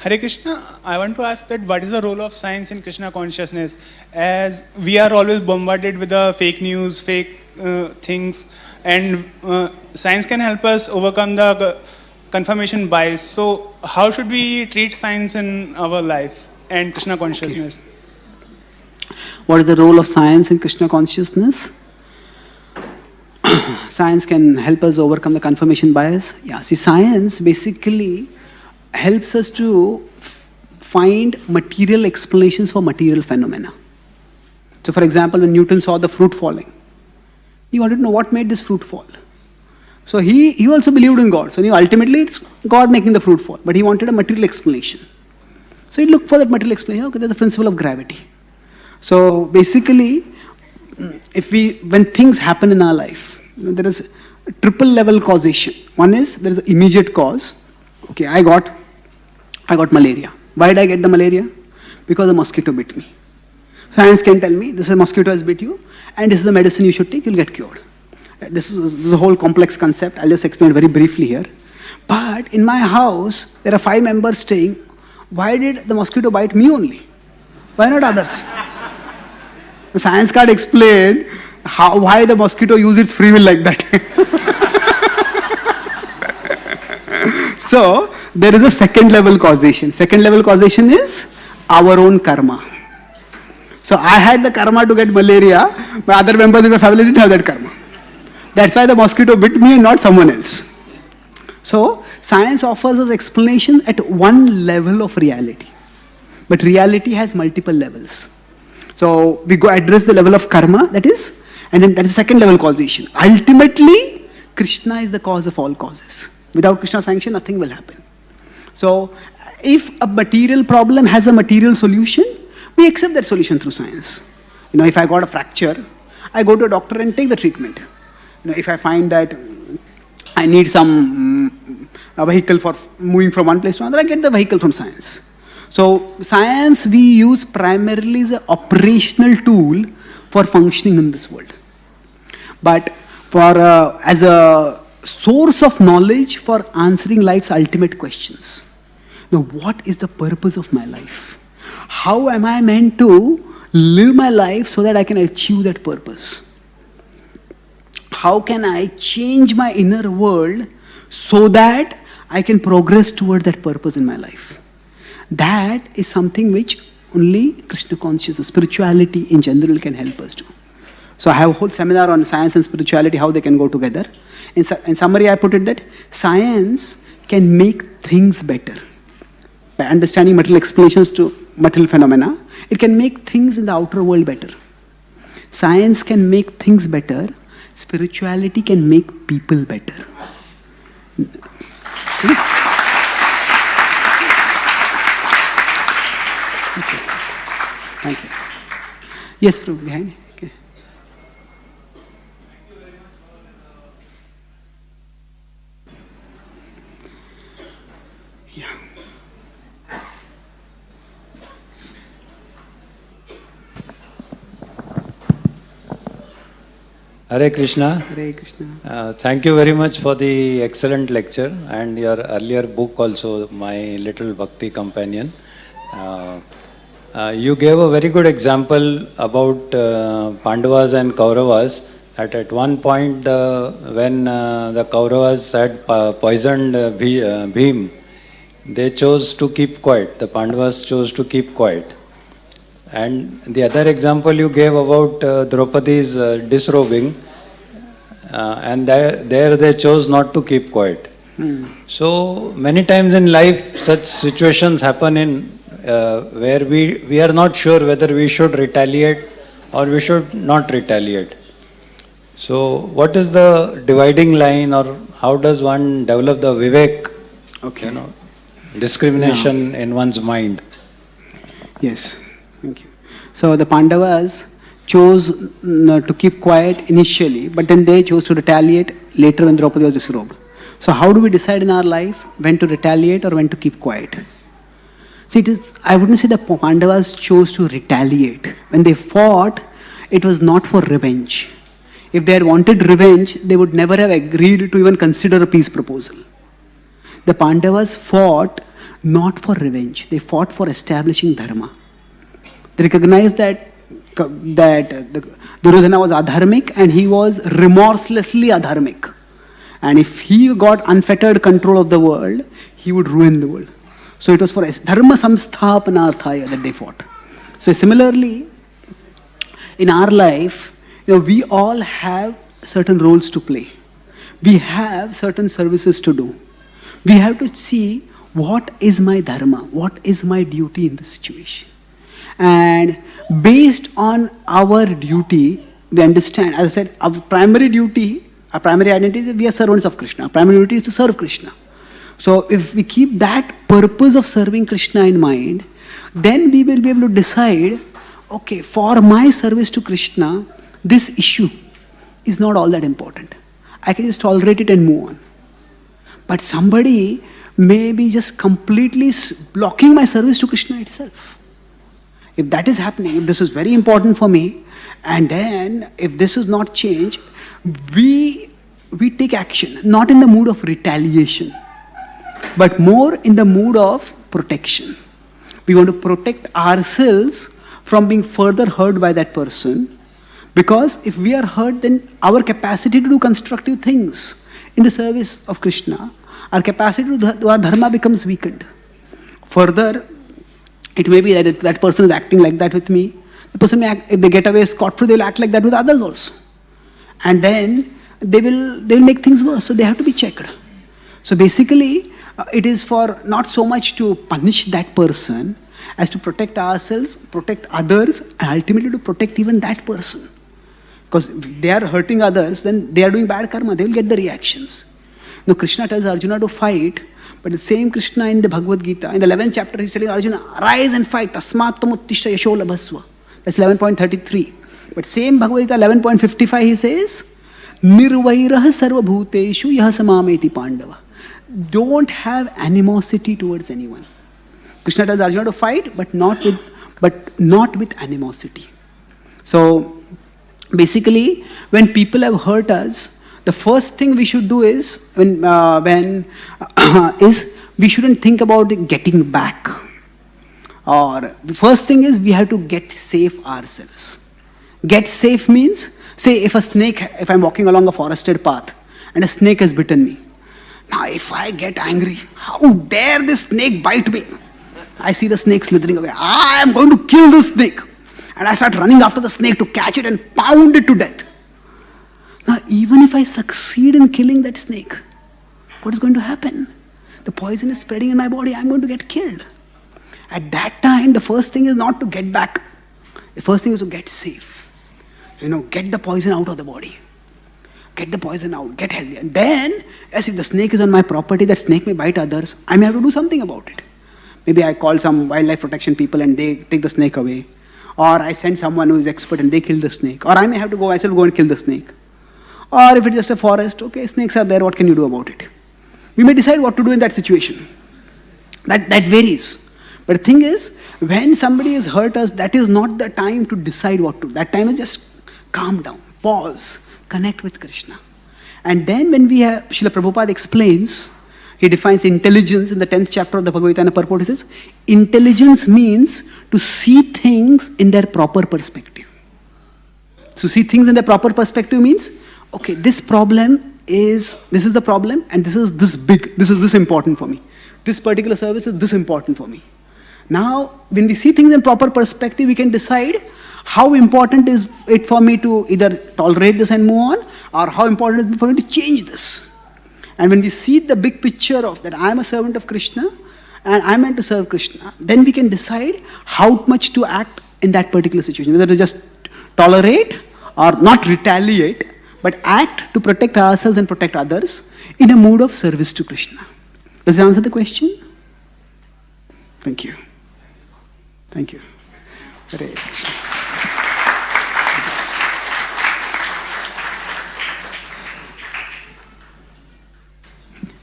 Hare Krishna, I want to ask that what is the role of science in Krishna consciousness? As we are always bombarded with the fake news, fake things, and science can help us overcome the confirmation bias. So how should we treat science in our life and Krishna consciousness? Okay. What is the role of science in Krishna consciousness? Science can help us overcome the confirmation bias. Yeah, see, science basically helps us to find material explanations for material phenomena. So, for example, when Newton saw the fruit falling, he wanted to know what made this fruit fall. So he also believed in God. So ultimately it's God making the fruit fall, but he wanted a material explanation. So he looked for that material explanation. Okay, there's the principle of gravity. So basically, when things happen in our life, there is a triple level causation. One is there is an immediate cause. Okay, I got malaria. Why did I get the malaria? Because a mosquito bit me. Science can tell me this is a mosquito has bit you, and this is the medicine you should take, you'll get cured. This is a whole complex concept. I'll just explain very briefly here. But in my house, there are 5 members staying. Why did the mosquito bite me only? Why not others? The science can't explain why the mosquito used its free will like that. So, there is a second level causation. Second level causation is our own karma. So, I had the karma to get malaria, but other members in my family didn't have that karma. That's why the mosquito bit me and not someone else. So, science offers us explanation at one level of reality. But reality has multiple levels. So, we go address the level of karma, that is, and then that is second level causation. Ultimately, Krishna is the cause of all causes. Without Krishna's sanction, nothing will happen. So, if a material problem has a material solution, we accept that solution through science. If I got a fracture, I go to a doctor and take the treatment. If I find that I need a vehicle for moving from one place to another, I get the vehicle from science. So science we use primarily as an operational tool for functioning in this world. But as a source of knowledge for answering life's ultimate questions. Now, what is the purpose of my life? How am I meant to live my life so that I can achieve that purpose? How can I change my inner world so that I can progress toward that purpose in my life? That is something which only Krishna consciousness, spirituality in general can help us do. So I have a whole seminar on science and spirituality, how they can go together. In summary, I put it that science can make things better. By understanding material explanations to material phenomena, it can make things in the outer world better. Science can make things better. Spirituality can make people better. Okay. Thank you. Yes, Prabhu, behind. Okay. Yeah. Hare Krishna. Hare Krishna. Thank you very much for the excellent lecture and your earlier book also, My Little Bhakti Companion. You gave a very good example about Pandavas and Kauravas. At one point, when the Kauravas had poisoned Bhim, they chose to keep quiet. The Pandavas chose to keep quiet. And the other example you gave about Draupadi's disrobing, and there they chose not to keep quiet. So many times in life, such situations happen in where we are not sure whether we should retaliate or we should not retaliate. So what is the dividing line, or how does one develop the vivek, discrimination in one's mind? Yes. Thank you. So the Pandavas chose to keep quiet initially, but then they chose to retaliate later when Draupadi was disrobed. So how do we decide in our life when to retaliate or when to keep quiet? See, I wouldn't say the Pandavas chose to retaliate. When they fought, it was not for revenge. If they had wanted revenge, they would never have agreed to even consider a peace proposal. The Pandavas fought not for revenge, they fought for establishing dharma. They recognized that Duryodhana was adharmic and he was remorselessly adharmic. And if he got unfettered control of the world, he would ruin the world. So it was for dharma samsthapanarthaya that they fought. So similarly, in our life, we all have certain roles to play. We have certain services to do. We have to see what is my dharma, what is my duty in this situation. And based on our duty, we understand, as I said, our primary duty, our primary identity is we are servants of Krishna. Our primary duty is to serve Krishna. So if we keep that purpose of serving Krishna in mind, then we will be able to decide, okay, for my service to Krishna, this issue is not all that important. I can just tolerate it and move on. But somebody may be just completely blocking my service to Krishna itself. If that is happening, if this is very important for me, and then if this is not changed, we take action, not in the mood of retaliation, but more in the mood of protection. We want to protect ourselves from being further hurt by that person, because if we are hurt, then our capacity to do constructive things in the service of Krishna, our capacity to do our dharma becomes weakened. Further, it may be that if that person is acting like that with me, the person may act, if they get away scot-free, they will act like that with others also. And then they will make things worse, so they have to be checked. So basically, it is for not so much to punish that person as to protect ourselves, protect others, and ultimately to protect even that person. Because if they are hurting others, then they are doing bad karma, they will get the reactions. Now Krishna tells Arjuna to fight, but the same Krishna in the Bhagavad Gita, in the 11th chapter, he is telling Arjuna, arise and fight, tasmat tamuttishta yasho labhasva. That's 11.33. But same Bhagavad Gita 11.55, he says, nirvairah sarva bhuteshu yah samameti pandava. Don't have animosity towards anyone. Krishna tells Arjuna to fight, but not with animosity. So basically, when people have hurt us, the first thing we should do is we shouldn't think about getting back. Or the first thing is we have to get safe ourselves. Get safe means, say if I'm walking along a forested path and a snake has bitten me. Now if I get angry, how dare this snake bite me? I see the snake slithering away. I am going to kill this snake. And I start running after the snake to catch it and pound it to death. Now, even if I succeed in killing that snake, what is going to happen? The poison is spreading in my body, I'm going to get killed. At that time, the first thing is not to get back. The first thing is to get safe. Get the poison out of the body. Get the poison out, get healthy. And then, as if the snake is on my property, that snake may bite others, I may have to do something about it. Maybe I call some wildlife protection people and they take the snake away. Or I send someone who is expert and they kill the snake. Or I may have to go myself and kill the snake. Or if it's just a forest, okay, snakes are there, what can you do about it? We may decide what to do in that situation. That varies. But the thing is, when somebody has hurt us, that is not the time to decide what to do. That time is just calm down, pause, connect with Krishna. And then when we have, Srila Prabhupada explains, he defines intelligence in the 10th chapter of the Bhagavad Gita purport. He says, intelligence means to see things in their proper perspective. So see things in their proper perspective means, okay, this is the problem, and this is this big, this is this important for me. This particular service is this important for me. Now, when we see things in proper perspective, we can decide how important is it for me to either tolerate this and move on, or how important is it for me to change this. And when we see the big picture of that I am a servant of Krishna and I am meant to serve Krishna, then we can decide how much to act in that particular situation, whether to just tolerate or not retaliate, but act to protect ourselves and protect others in a mood of service to Krishna. Does that answer the question? Thank you. Thank you. Hare Krishna.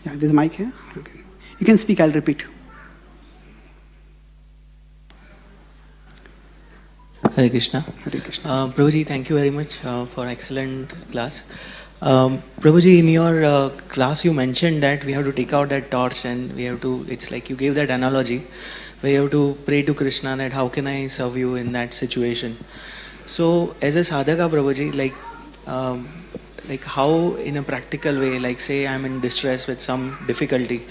Yeah, there's a mic here. Okay. You can speak, I'll repeat. Hare Krishna. Hare Krishna. Prabhuji, thank you very much for excellent class. Prabhuji, in your class you mentioned that we have to take out that torch and we have to, it's like you gave that analogy, where you have to pray to Krishna that how can I serve you in that situation. So as a sadhaka, Prabhuji, like how in a practical way, like say I'm in distress with some difficulty,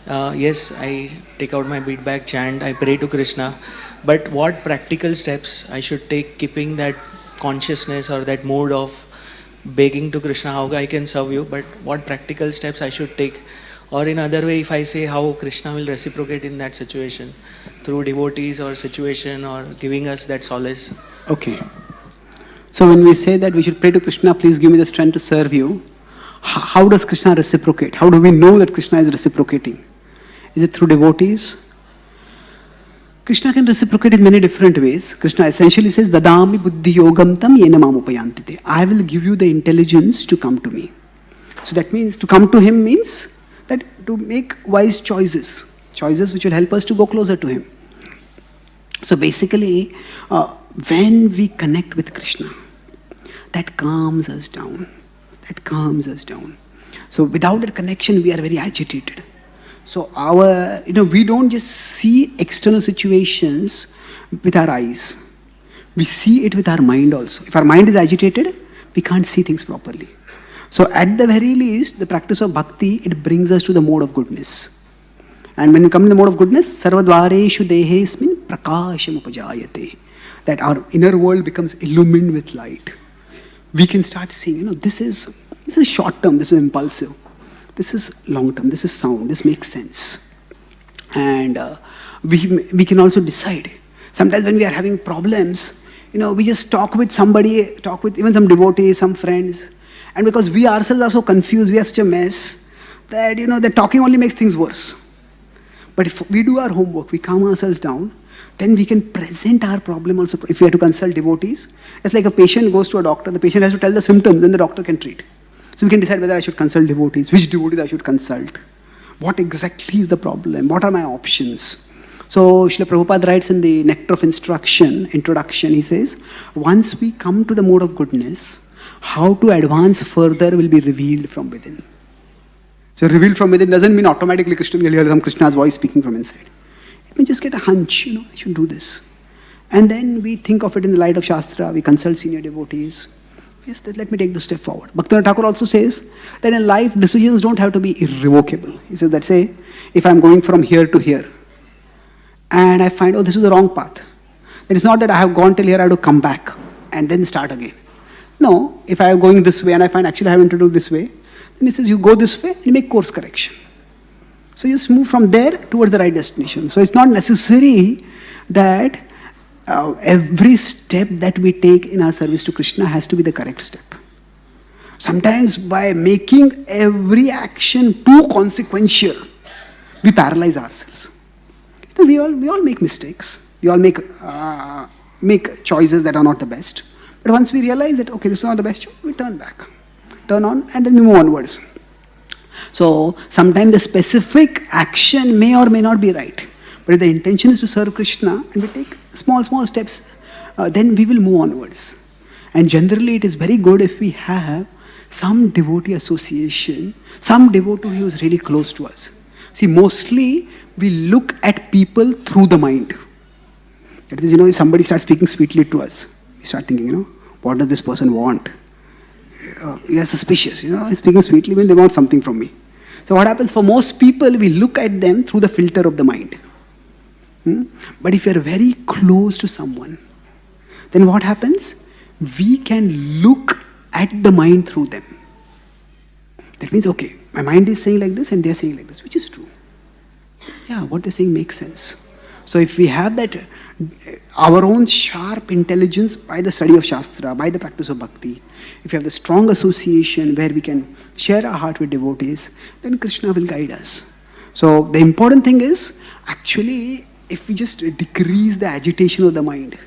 yes, I take out my bead bag, chant, I pray to Krishna, but what practical steps I should take keeping that consciousness or that mood of begging to Krishna, how I can serve you, but what practical steps I should take? Or in other way, if I say how Krishna will reciprocate in that situation, through devotees or situation or giving us that solace. Okay. So when we say that we should pray to Krishna, please give me the strength to serve you, how does Krishna reciprocate? How do we know that Krishna is reciprocating? Is it through devotees? Krishna can reciprocate in many different ways. Krishna essentially says, Dadami buddhi yogam tam yena mam upayantite. I will give you the intelligence to come to me. So that means to come to him means that to make wise choices. Choices which will help us to go closer to him. So basically, when we connect with Krishna, that calms us down. That calms us down. So without that connection, we are very agitated. So we don't just see external situations with our eyes. We see it with our mind also. If our mind is agitated, we can't see things properly. So at the very least, the practice of bhakti, it brings us to the mode of goodness. And when we come in the mode of goodness, sarvadvareshu dehesmin prakasham upajayate. That our inner world becomes illumined with light. We can start seeing, this is short term, this is impulsive. This is long term, this is sound, this makes sense. And we can also decide. Sometimes when we are having problems, we just talk with somebody, talk with even some devotees, some friends. And because we ourselves are so confused, we are such a mess, that, the talking only makes things worse. But if we do our homework, we calm ourselves down, then we can present our problem also. If we have to consult devotees, it's like a patient goes to a doctor, the patient has to tell the symptoms, then the doctor can treat. So we can decide whether I should consult devotees, which devotees I should consult, what exactly is the problem, what are my options. So Srila Prabhupada writes in the Nectar of Instruction, introduction, he says, once we come to the mode of goodness, how to advance further will be revealed from within. So revealed from within doesn't mean automatically you'll hear some Krishna's voice speaking from inside. It may just get a hunch, I should do this. And then we think of it in the light of Shastra, we consult senior devotees. Yes, let me take this step forward. Bhaktivinoda Thakur also says that in life, decisions don't have to be irrevocable. He says that, say, if I'm going from here to here, and I find, this is the wrong path, then it's not that I have gone till here, I have to come back and then start again. No, if I am going this way and I find actually I have to do this way, then he says you go this way and you make course correction. So you just move from there towards the right destination. So it's not necessary that every step that we take in our service to Krishna has to be the correct step. Sometimes by making every action too consequential, we paralyze ourselves. We all make mistakes. We all make choices that are not the best. But once we realize that, okay, this is not the best choice, we turn back. Turn on and then we move onwards. So sometimes the specific action may or may not be right. But if the intention is to serve Krishna and we take small steps, then we will move onwards. And generally it is very good if we have some devotee association, some devotee who is really close to us. See, mostly we look at people through the mind. That means, if somebody starts speaking sweetly to us, we start thinking, what does this person want? We are suspicious, speaking sweetly when they want something from me. So what happens for most people, we look at them through the filter of the mind. But if you are very close to someone, then what happens? We can look at the mind through them. That means, okay, my mind is saying like this and they are saying like this, which is true. Yeah, what they're saying makes sense. So if we have that, our own sharp intelligence by the study of Shastra, by the practice of Bhakti, if we have the strong association where we can share our heart with devotees, then Krishna will guide us. So the important thing is, actually, if we just decrease the agitation of the mind,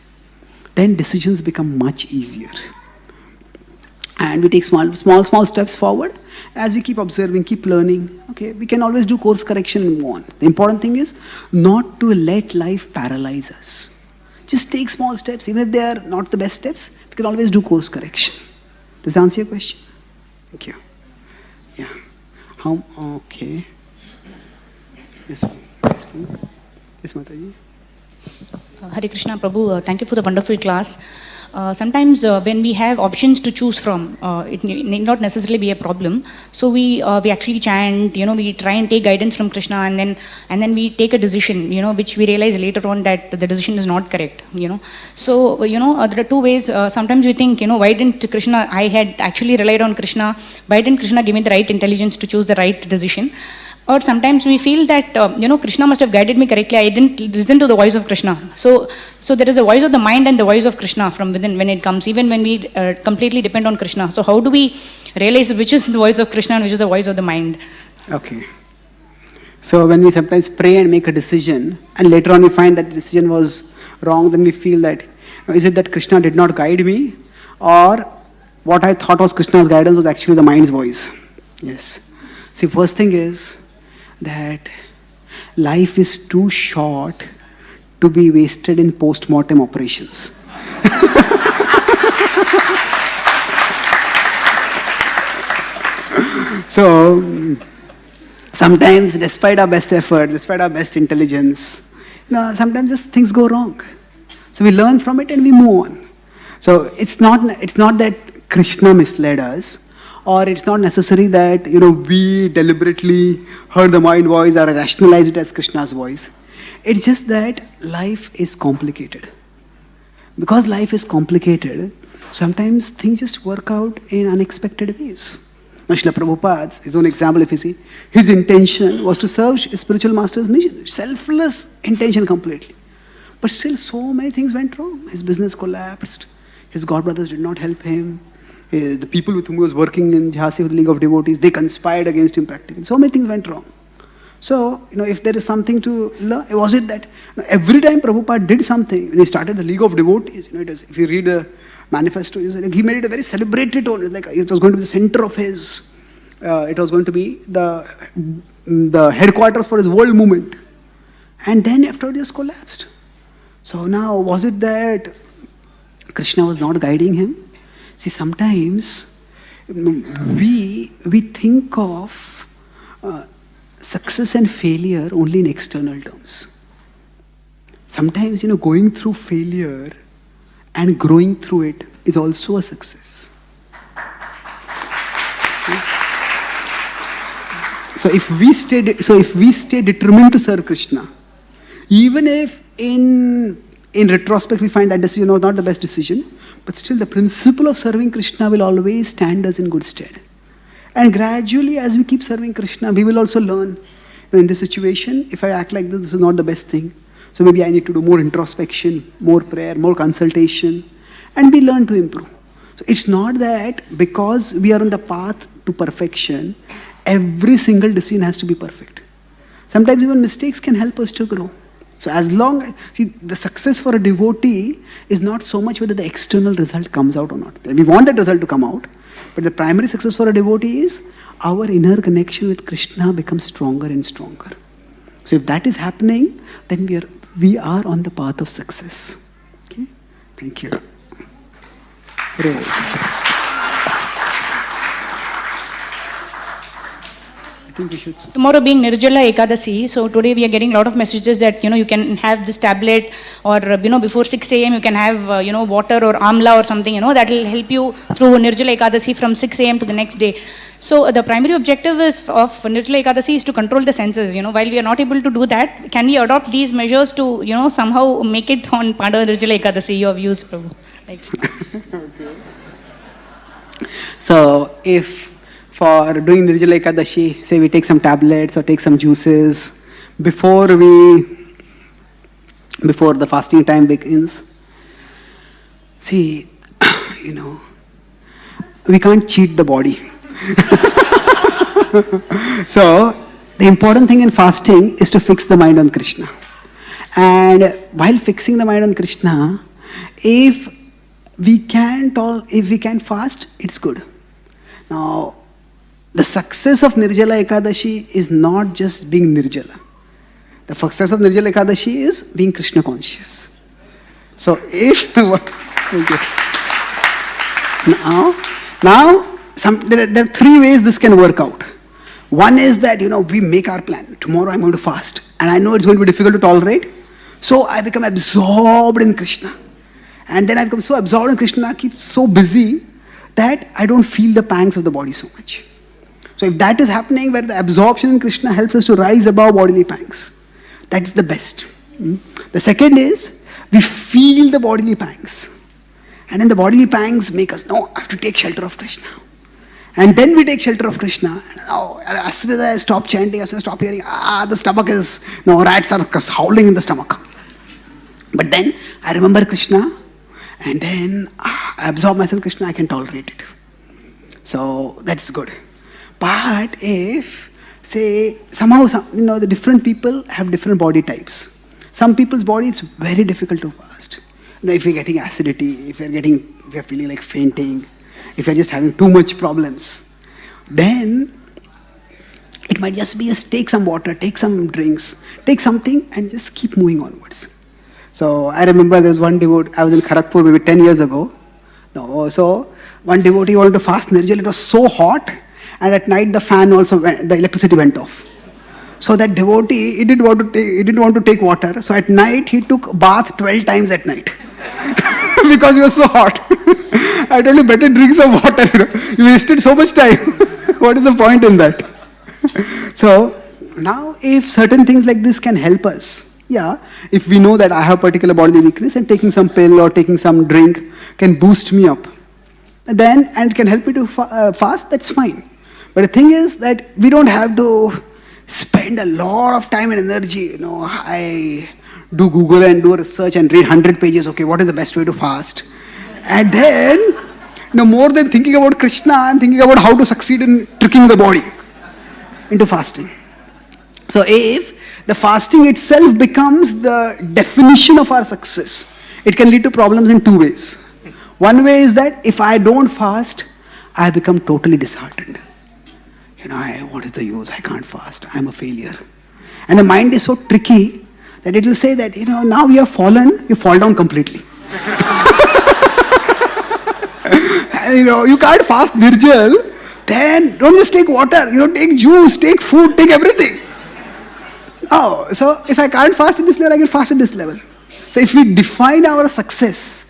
then decisions become much easier. And we take small steps forward. As we keep observing, keep learning, okay, we can always do course correction and move on. The important thing is not to let life paralyze us. Just take small steps, even if they are not the best steps, we can always do course correction. Does that answer your question? Thank you. Yeah. Okay. Yes, yes, yes, Mataji. Hare Krishna Prabhu, thank you for the wonderful class. Sometimes when we have options to choose from, it need not necessarily be a problem. So we actually chant, we try and take guidance from Krishna, and then we take a decision, which we realize later on that the decision is not correct, So, there are two ways. Sometimes we think, why didn't Krishna, I had actually relied on Krishna, why didn't Krishna give me the right intelligence to choose the right decision? Or sometimes we feel that, Krishna must have guided me correctly. I didn't listen to the voice of Krishna. So there is a voice of the mind and the voice of Krishna from within when it comes, even when we completely depend on Krishna. So how do we realize which is the voice of Krishna and which is the voice of the mind? Okay. So when we sometimes pray and make a decision, and later on we find that the decision was wrong, then we feel that, is it that Krishna did not guide me? Or what I thought was Krishna's guidance was actually the mind's voice? Yes. See, first thing is, that life is too short to be wasted in post-mortem operations. So, sometimes despite our best effort, despite our best intelligence, sometimes just things go wrong. So we learn from it and we move on. So it's not that Krishna misled us, or it's not necessary that, we deliberately heard the mind voice or rationalize it as Krishna's voice. It's just that life is complicated. Because life is complicated, sometimes things just work out in unexpected ways. Now, Srila Prabhupada's, his own example, if you see, his intention was to serve his spiritual master's mission. Selfless intention completely. But still, so many things went wrong. His business collapsed. His godbrothers did not help him. The people with whom he was working in Jhansi with the League of Devotees, they conspired against him practically. So many things went wrong. So, if there is something to learn, was it that every time Prabhupada did something, when he started the League of Devotees, if you read the manifesto, he made it a very celebratory tone. It was going to be the center of his, it was going to be the headquarters for his world movement. And then after it just collapsed. So now, was it that Krishna was not guiding him? See, sometimes we think of success and failure only in external terms. Sometimes, going through failure and growing through it is also a success. So if we stay determined to serve Krishna, even if in retrospect we find that decision was not the best decision, but still the principle of serving Krishna will always stand us in good stead. And gradually, as we keep serving Krishna, we will also learn, in this situation, if I act like this is not the best thing. So maybe I need to do more introspection, more prayer, more consultation, and we learn to improve. So it's not that because we are on the path to perfection, every single decision has to be perfect. Sometimes even mistakes can help us to grow. So the success for a devotee is not so much whether the external result comes out or not. We want that result to come out, but the primary success for a devotee is our inner connection with Krishna becomes stronger and stronger. So if that is happening, then we are on the path of success. Okay? Thank you. think we should... Tomorrow being Nirjala Ekadasi, so today we are getting a lot of messages that, you can have this tablet or, before 6 a.m. you can have, water or amla or something, that will help you through Nirjala Ekadasi from 6 a.m. to the next day. So the primary objective of Nirjala Ekadasi is to control the senses, While we are not able to do that, can we adopt these measures to, somehow make it on Pandava Nirjala Ekadasi? Your views, Prabhu. Okay. So if for doing Nirjala Ekadashi, say we take some tablets or take some juices before the fasting time begins, see, we can't cheat the body. So the important thing in fasting is to fix the mind on Krishna. And while fixing the mind on Krishna, if we can fast, it's good. Now, the success of Nirjala Ekadashi is not just being Nirjala. The success of Nirjala Ekadashi is being Krishna conscious. So if thank you. There are three ways this can work out. One is that, we make our plan. Tomorrow I'm going to fast. And I know it's going to be difficult to tolerate. So I become absorbed in Krishna. And then I become so absorbed in Krishna, keep so busy that I don't feel the pangs of the body so much. So if that is happening, where the absorption in Krishna helps us to rise above bodily pangs, that's the best. The second is, we feel the bodily pangs. And then the bodily pangs make us, no, I have to take shelter of Krishna. And then we take shelter of Krishna. And as soon as I stop chanting, as soon as I stop hearing, the stomach is, rats are howling in the stomach. But then I remember Krishna, and then I absorb myself in Krishna, I can tolerate it. So that's good. But if, say, somehow, the different people have different body types. Some people's body, it's very difficult to fast. If you're getting acidity, if you're feeling like fainting, if you're just having too much problems, then it might just be take some water, take some drinks, take something and just keep moving onwards. So I remember there's one devotee, I was in Kharagpur maybe 10 years ago. So one devotee wanted to fast Nirjal, it was so hot, and at night the electricity went off. So that devotee, he didn't want to take water. So at night he took bath 12 times at night. Because he was so hot. I told you, better drink some water. You wasted so much time. What is the point in that? So now if certain things like this can help us, if we know that I have particular bodily weakness and taking some pill or taking some drink can boost me up, then and can help me to fast, that's fine. But the thing is that we don't have to spend a lot of time and energy. I do Google and do a research and read 100 pages. Okay, what is the best way to fast? And then, more than thinking about Krishna, I'm thinking about how to succeed in tricking the body into fasting. So if the fasting itself becomes the definition of our success, it can lead to problems in two ways. One way is that if I don't fast, I become totally disheartened. What is the use? I can't fast. I'm a failure. And the mind is so tricky that it will say that, now we have fallen, you fall down completely. You can't fast Nirjal, then don't just take water, take juice, take food, take everything. So if I can't fast at this level, I can fast at this level. So if we define our success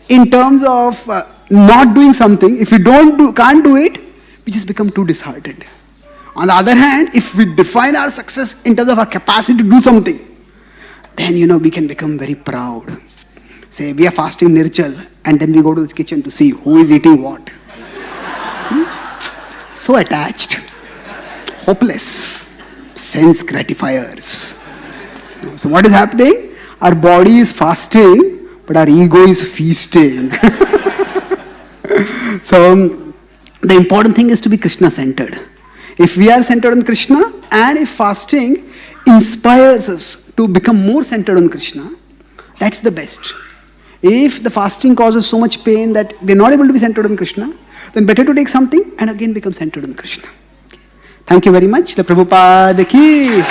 in terms of not doing something, if we can't do it, we just become too disheartened. On the other hand, if we define our success in terms of our capacity to do something, then we can become very proud. Say we are fasting Nirjal, and then we go to the kitchen to see who is eating what. So attached, hopeless, sense gratifiers. So what is happening? Our body is fasting, but our ego is feasting. So the important thing is to be Krishna-centered. If we are centered on Krishna, and if fasting inspires us to become more centered on Krishna, that's the best. If the fasting causes so much pain that we are not able to be centered on Krishna, then better to take something and again become centered on Krishna. Thank you very much. The Prabhupada ki.